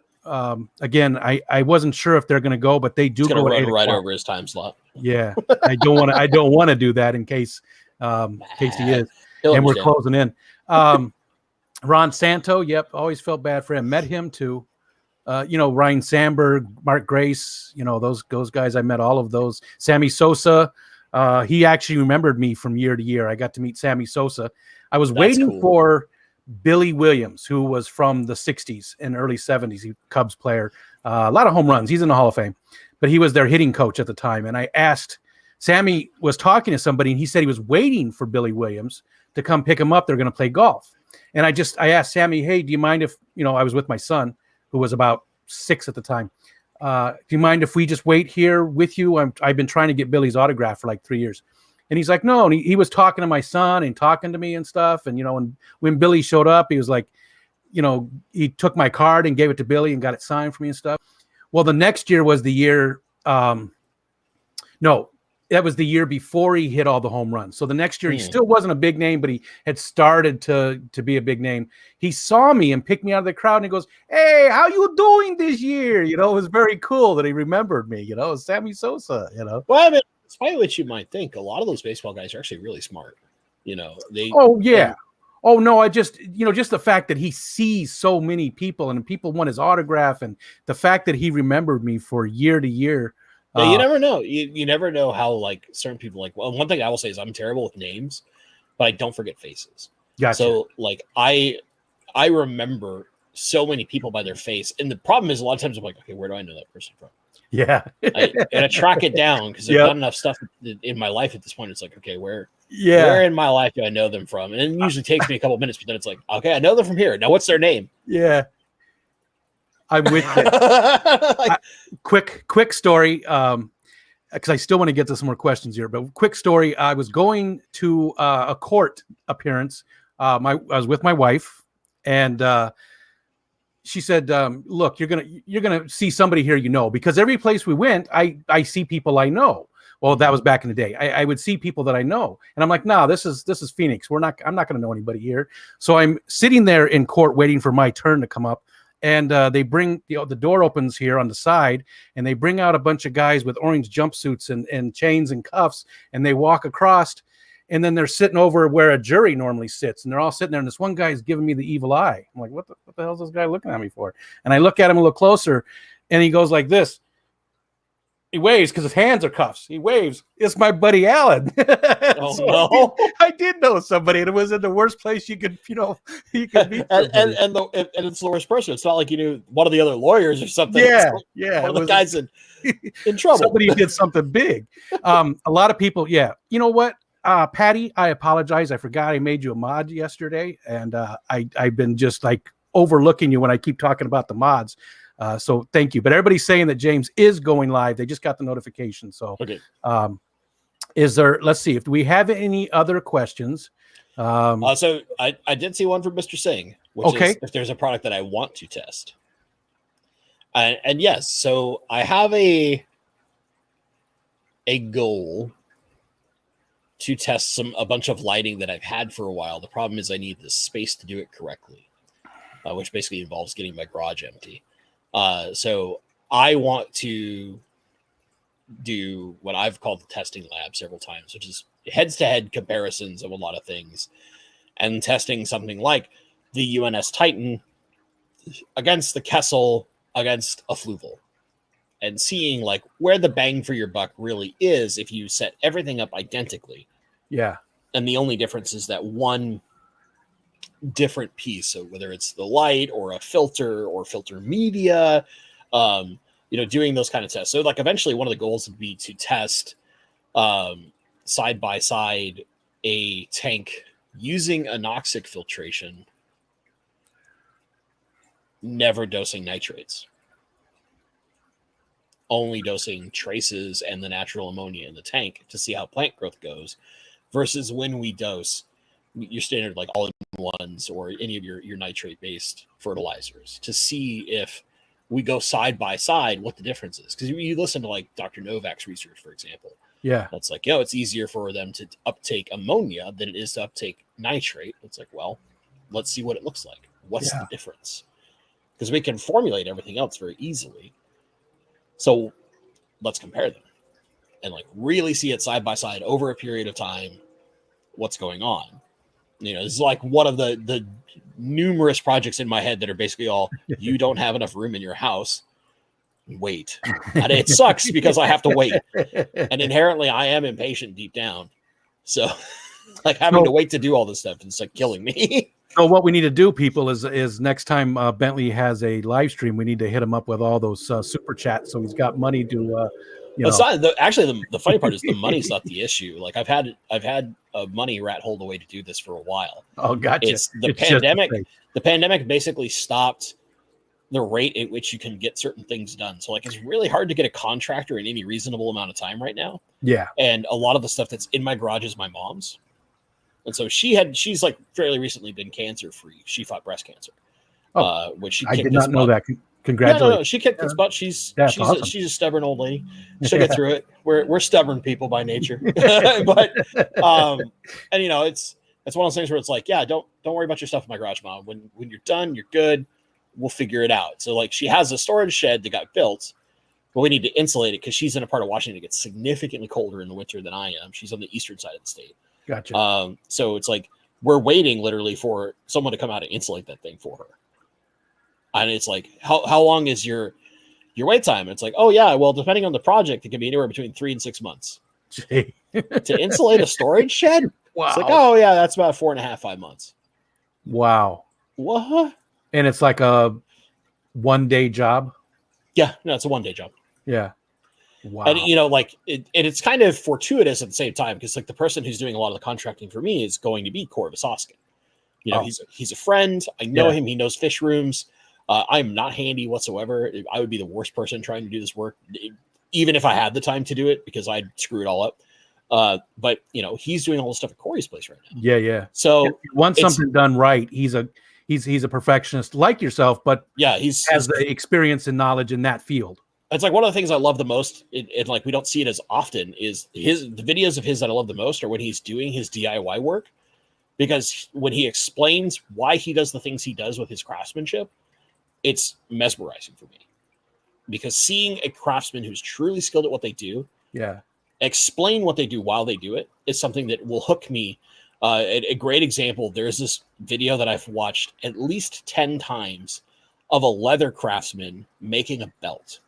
A: Again, I wasn't sure if they're going to go, but they do
B: It's
A: go
B: run right
A: 8 o'clock.
B: over his time slot.
A: Yeah, I don't want to do that in case he is, and we're closing in. Ron Santo, yep, always felt bad for him. Met him too. Ryan Sandberg, Mark Grace, those guys. I met all of those. Sammy Sosa, he actually remembered me from year to year. I got to meet Sammy Sosa. I was waiting for Billy Williams, who was from the 60s and early 70s. He Cubs player, a lot of home runs. He's in the Hall of Fame, but he was their hitting coach at the time. And I asked, Sammy was talking to somebody, and he said he was waiting for Billy Williams to come pick him up. They're going to play golf. And I asked Sammy, hey, do you mind if, I was with my son, who was about 6 at the time. Do you mind if we just wait here with you? I've been trying to get Billy's autograph for like 3 years. And he's like, no. And he was talking to my son and talking to me and stuff. And, and when Billy showed up, he was like, he took my card and gave it to Billy and got it signed for me and stuff. Well, the next year was the year. No, that was the year before he hit all the home runs. So the next year he still wasn't a big name, but he had started to be a big name. He saw me and picked me out of the crowd and he goes, hey, how you doing this year? It was very cool that he remembered me, Sammy Sosa,
B: Well, I mean, despite what you might think, a lot of those baseball guys are actually really smart. They.
A: Oh, yeah. Oh, no, I just, just the fact that he sees so many people and people want his autograph and the fact that he remembered me for year to year.
B: Yeah, you never know. You never know how, like, certain people, well, one thing I will say is I'm terrible with names, but I don't forget faces.
A: Gotcha.
B: So, like, I remember so many people by their face. And the problem is a lot of times I'm like, okay, where do I know that person from?
A: Yeah.
B: And I track it down because I've done enough stuff in my life at this point. It's like, okay, where in my life do I know them from? And it usually takes me a couple minutes, but then it's like, okay, I know them from here. Now, what's their name?
A: Yeah. I'm with you. Quick story, because I still want to get to some more questions here. But quick story: I was going to a court appearance. I was with my wife, and she said, "Look, you're gonna see somebody here, because every place we went, I see people I know." Well, that was back in the day. I would see people that I know, and I'm like, "No, this is Phoenix. I'm not going to know anybody here." So I'm sitting there in court waiting for my turn to come up. And they bring the door opens here on the side, and they bring out a bunch of guys with orange jumpsuits and chains and cuffs, and they walk across, and then they're sitting over where a jury normally sits, and they're all sitting there. And this one guy's giving me the evil eye. I'm like, what the hell is this guy looking at me for? And I look at him a little closer, and he goes like this. He waves because his hands are cuffs. He waves. It's my buddy Alan.
B: Oh, so no.
A: I did know somebody, and it was in the worst place you could meet.
B: and it's the worst person. It's not like you knew one of the other lawyers or something.
A: Yeah,
B: one of the guys in trouble.
A: Somebody did something big. A lot of people. Yeah, you know what, Patty? I apologize. I forgot I made you a mod yesterday, and I've been just like overlooking you when I keep talking about the mods. So thank you. But everybody's saying that James is going live. They just got the notification. So,
B: okay.
A: Let's see, if we have any other questions.
B: So I did see one from Mr. Singh, which is if there's a product that I want to test. And yes, so I have a goal to test a bunch of lighting that I've had for a while. The problem is I need the space to do it correctly, which basically involves getting my garage empty. So I want to do what I've called the testing lab several times, which is heads-to-head comparisons of a lot of things and testing something like the UNS Titan against the Kessel against a Fluval. and seeing like where the bang for your buck really is if you set everything up identically.
A: Yeah.
B: And the only difference is that one different piece. So whether it's the light or a filter or filter media, doing those kind of tests. So like eventually one of the goals would be to test side by side a tank using anoxic filtration, never dosing nitrates, only dosing traces and the natural ammonia in the tank to see how plant growth goes, versus when we dose your standard like all-in-ones or any of your nitrate-based fertilizers to see if we go side by side what the difference is. Because you listen to like Dr. Novak's research, for example.
A: Yeah.
B: That's like, it's easier for them to uptake ammonia than it is to uptake nitrate. It's like, well, let's see what it looks like. What's the difference? Because we can formulate everything else very easily. So let's compare them and like really see it side by side over a period of time. What's going on? This is like one of the numerous projects in my head that are basically all, you don't have enough room in your house. Wait. And it sucks because I have to wait. And inherently I am impatient deep down. So like having to wait to do all this stuff is like killing me.
A: So what we need to do, people, is next time Bentley has a live stream, we need to hit him up with all those super chats, so he's got money to.
B: Actually, the funny part is the money's not the issue. Like I've had a money rat hole away to do this for a while.
A: Oh, gotcha.
B: It's the pandemic. The pandemic basically stopped the rate at which you can get certain things done. So like it's really hard to get a contractor in any reasonable amount of time right now.
A: Yeah.
B: And a lot of the stuff that's in my garage is my mom's. And so she's like fairly recently been cancer free. She fought breast cancer. Which she
A: I did not know that. Congratulations.
B: No, she kicked its butt. She's
A: awesome.
B: She's a stubborn old lady. She'll get through it. We're stubborn people by nature. But it's one of those things where it's like, yeah, don't worry about your stuff in my garage, Mom. When you're done, you're good. We'll figure it out. So like she has a storage shed that got built, but we need to insulate it because she's in a part of Washington that gets significantly colder in the winter than I am. She's on the eastern side of the state.
A: Gotcha.
B: So it's like we're waiting literally for someone to come out and insulate that thing for her. And it's like, how long is your wait time? And it's like, oh yeah, well, depending on the project, it can be anywhere between 3 and 6 months. To insulate a storage shed.
A: Wow.
B: It's like, oh yeah, that's about 4.5, 5 months.
A: Wow.
B: What?
A: And it's like a 1-day job.
B: Yeah, no, it's a 1-day job.
A: Yeah. Wow.
B: And it's kind of fortuitous at the same time because like the person who's doing a lot of the contracting for me is going to be Corey Vasoskin. He's a friend. I know him. He knows fish rooms. I'm not handy whatsoever. I would be the worst person trying to do this work, even if I had the time to do it, because I'd screw it all up. But he's doing all the stuff at Corey's place right now.
A: Yeah.
B: So
A: if you want something done right, he's a perfectionist like yourself, but
B: he's
A: the experience and knowledge in that field.
B: It's like one of the things I love the most, and like we don't see it as often, is the videos of his that I love the most are when he's doing his DIY work, because when he explains why he does the things he does with his craftsmanship, it's mesmerizing for me. Because seeing a craftsman who's truly skilled at what they do, explain what they do while they do it, is something that will hook me. A great example, there's this video that I've watched at least 10 times of a leather craftsman making a belt.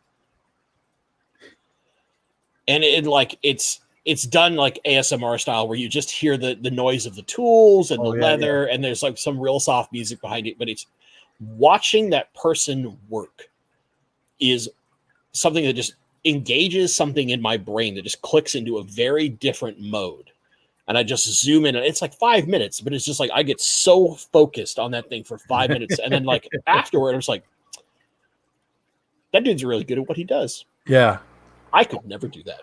B: And it's done like ASMR style, where you just hear the noise of the tools and the leather, and there's like some real soft music behind it. But it's watching that person work is something that just engages something in my brain that just clicks into a very different mode. And I just zoom in, and it's like 5 minutes, but it's just like I get so focused on that thing for 5 minutes, and then like afterward, I'm just like, that dude's really good at what he does.
A: Yeah.
B: I could never do that.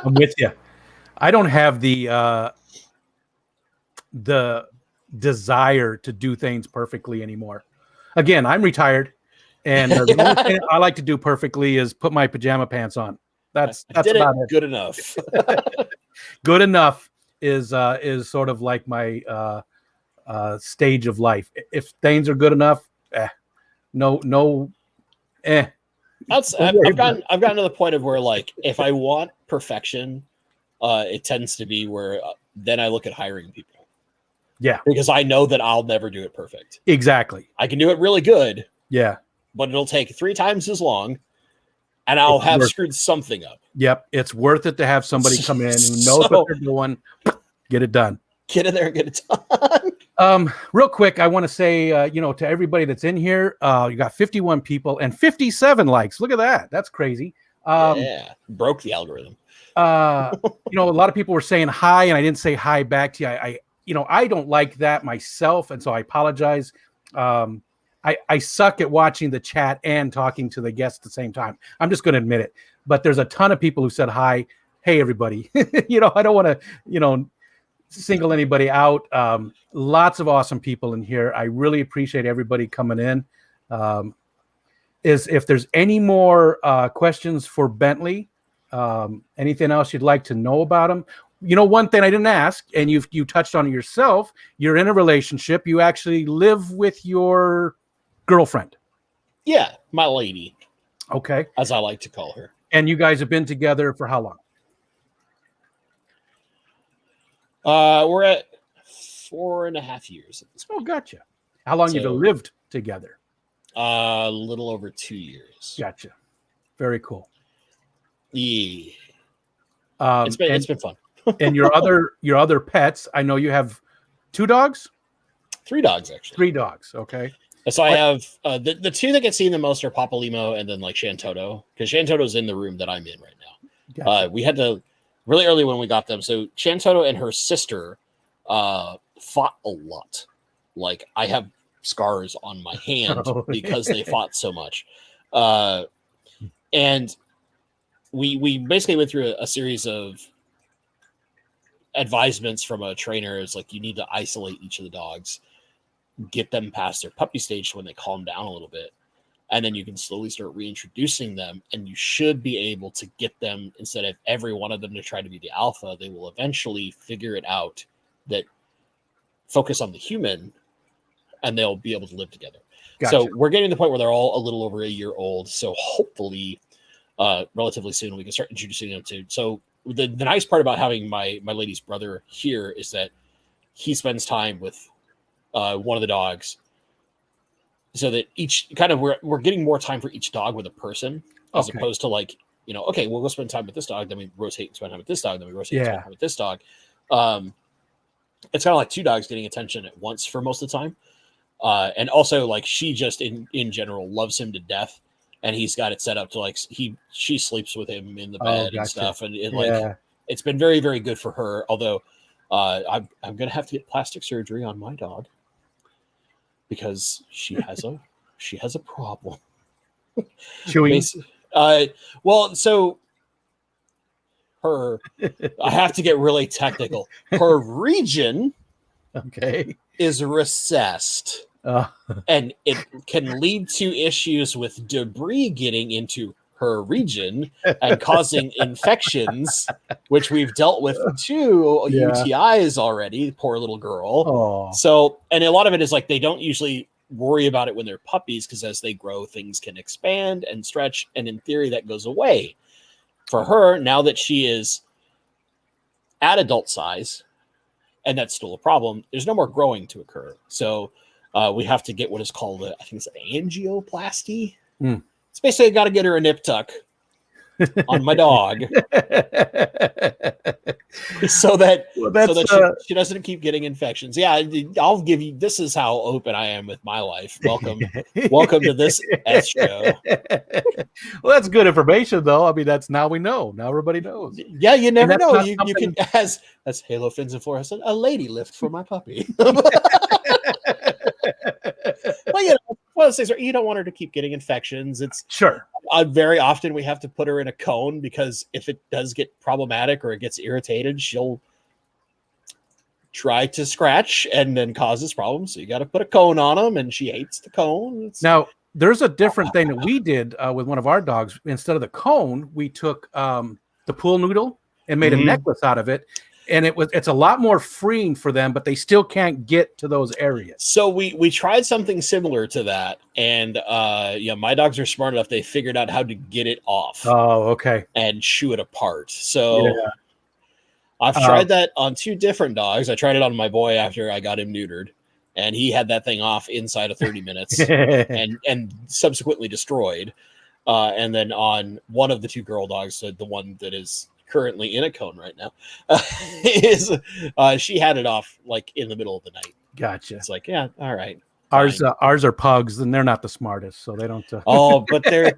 A: I'm with you. I don't have the desire to do things perfectly anymore. Again, I'm retired, and the only thing I like to do perfectly is put my pajama pants on. That's about it.
B: Good enough.
A: Good enough is sort of like my stage of life. If things are good enough, no.
B: I've gotten to the point of where, like, if I want perfection, it tends to be where then I look at hiring people.
A: Yeah,
B: because I know that I'll never do it perfect.
A: Exactly.
B: I can do it really good.
A: Yeah,
B: but it'll take 3 times as long, and I'll have screwed something up.
A: Yep, it's worth it to have somebody come in who knows what they're doing. Get it done.
B: Get in there and get it done.
A: Real quick, I want to say, to everybody that's in here, you got 51 people and 57 likes. Look at that. That's crazy.
B: Broke the algorithm.
A: A lot of people were saying hi, and I didn't say hi back to you. I don't like that myself, and so I apologize. I suck at watching the chat and talking to the guests at the same time. I'm just going to admit it. But there's a ton of people who said hi. Hey, everybody. I don't want to, single anybody out. Lots of awesome people in here. I really appreciate everybody coming in. If there's any more questions for Bentley, anything else you'd like to know about him? One thing I didn't ask, and you touched on it yourself, you're in a relationship. You actually live with your girlfriend.
B: Yeah, my lady.
A: Okay.
B: As I like to call her.
A: And you guys have been together for how long?
B: We're at 4.5 years at this point.
A: Oh, gotcha. How long have you lived together?
B: A little over 2 years.
A: Gotcha. Very cool.
B: Yeah. It's been fun.
A: And your other pets, I know you have 2 dogs?
B: 3 dogs, actually.
A: 3 dogs, okay.
B: So I have the 2 that get seen the most are Papalymo and then like Shantoto, because Shantoto's in the room that I'm in right now. Gotcha. We had to really early when we got them. So Shantoto and her sister fought a lot. Like I have scars on my hand because they fought so much. And we basically went through a series of advisements from a trainer. It's like you need to isolate each of the dogs, get them past their puppy stage when they calm down a little bit, and then you can slowly start reintroducing them, and you should be able to get them, instead of every one of them to try to be the alpha, they will eventually figure it out that focus on the human, and they'll be able to live together. Gotcha. So we're getting to the point where they're all a little over a year old, so hopefully relatively soon we can start introducing them to. So the nice part about having my lady's brother here is that he spends time with one of the dogs, so that each kind of we're getting more time for each dog with a person, as opposed to like, okay, we'll go spend time with this dog, then we rotate and spend time with this dog, then we rotate and spend time with this dog. It's kind of like 2 dogs getting attention at once for most of the time. And also like she just in general loves him to death, and he's got it set up to like she sleeps with him in the bed and stuff, and it's been very, very good for her. Although I'm gonna have to get plastic surgery on my dog because she has a problem.
A: Chewing.
B: Well, so her, I have to get really technical. Her region, is recessed, and it can lead to issues with debris getting into her region and causing infections, which we've dealt with 2 UTIs already. Poor little girl.
A: Aww.
B: So, and a lot of it is like they don't usually worry about it when they're puppies, because as they grow, things can expand and stretch, and in theory that goes away. For her, now that she is at adult size, and that's still a problem, there's no more growing to occur. So we have to get what is called, I think it's an angioplasty. It's basically got to get her a nip tuck on my dog so that she doesn't keep getting infections. Yeah, I'll give you, this is how open I am with my life. Welcome to this S show.
A: Well, that's good information though. I mean, that's, now we know. Now everybody knows.
B: Yeah, you never know. You can, as Halo Fins and Flora said, a lady lift for my puppy. Well, one of those things where you don't want her to keep getting infections. It's
A: sure.
B: Very often we have to put her in a cone, because if it does get problematic or it gets irritated, she'll try to scratch and then causes problems. So you got to put a cone on them, and she hates the cone.
A: Now, there's a different thing that we did with one of our dogs. Instead of the cone, we took the pool noodle and made a necklace out of it. And it's a lot more freeing for them, but they still can't get to those areas. So
B: we tried something similar to that, and my dogs are smart enough; they figured out how to get it off.
A: Oh, okay.
B: And chew it apart. So I've tried that on 2 different dogs. I tried it on my boy after I got him neutered, and he had that thing off inside of 30 minutes and subsequently destroyed. And then on one of the 2 girl dogs, the one that is currently in a cone right now, she had it off like in the middle of the night.
A: Gotcha.
B: It's like, yeah, all right.
A: Ours are pugs, and they're not the smartest, so they don't.
B: Oh, but they're,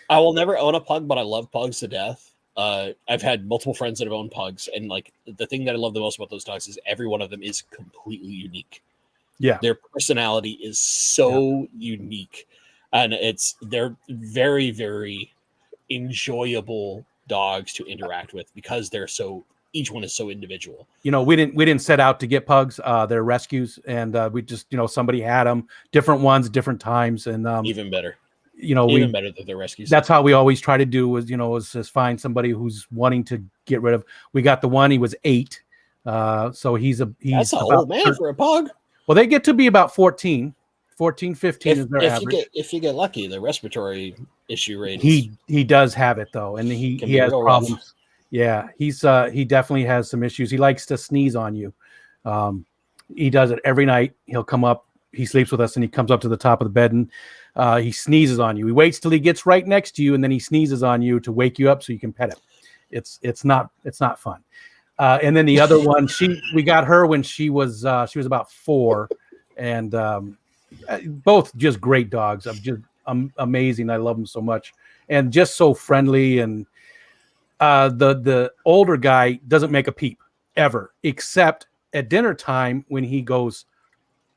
B: I will never own a pug, but I love pugs to death. I've had multiple friends that have owned pugs, and like the thing that I love the most about those dogs is every one of them is completely unique.
A: Yeah,
B: their personality is so unique, and they're very, very enjoyable dogs to interact with because each one is so individual.
A: We didn't set out to get pugs. They're rescues, and we just somebody had them, different ones, different times, and
B: even better.
A: Even
B: better that they're rescues.
A: That's how we always try to do was just find somebody who's wanting to get rid of. We got the one, he was 8. So he's
B: that's an old man for a pug.
A: Well, they get to be about 14, 15 is their average.
B: If you get lucky, the respiratory issue rate
A: he does have it though, and he has problems. Rough. Yeah, he definitely has some issues. He likes to sneeze on you. He does it every night. He'll come up, he sleeps with us, and he comes up to the top of the bed and he sneezes on you. He waits till he gets right next to you, and then he sneezes on you to wake you up so you can pet him. It's not fun. And then the other one, we got her when she was about 4, and both just great dogs. Amazing. I love them so much, and just so friendly. And the older guy doesn't make a peep ever, except at dinner time when he goes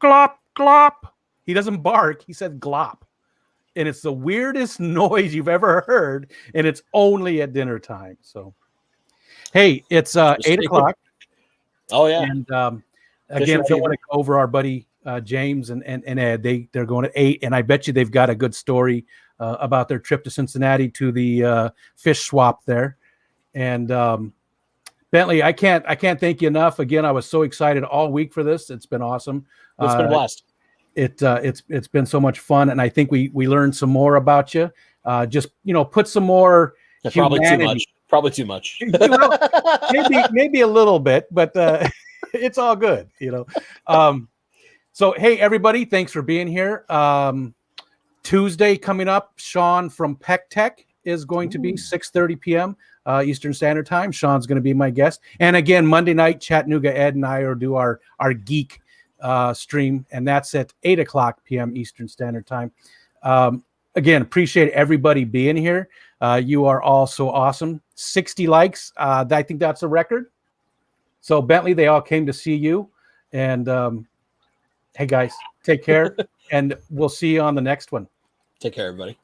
A: glop glop. He doesn't bark. He said glop. And it's the weirdest noise you've ever heard. And it's only at dinner time. So, hey, it's 8 o'clock.
B: Oh, yeah.
A: And again, if you want to go over our buddy James and Ed, they're going at 8. And I bet you they've got a good story about their trip to Cincinnati to the fish swap there. And Bentley, I can't thank you enough. Again, I was so excited all week for this. It's been awesome.
B: It's been a blast.
A: It's been so much fun, and I think we learned some more about you. Just put some more humanity.
B: Probably too much.
A: maybe a little bit, but it's all good. So hey everybody, thanks for being here. Tuesday coming up, Sean from Peck Tech is going to be 6:30 p.m. Eastern Standard Time. Sean's going to be my guest, and again Monday night, Chattanooga Ed and I are do our geek stream, and that's at 8 o'clock p.m. Eastern Standard Time. Again, appreciate everybody being here. You are all so awesome. 60 likes. I think that's a record. So Bentley, they all came to see you. And hey guys, take care. And we'll see you on the next one.
B: Take care, everybody.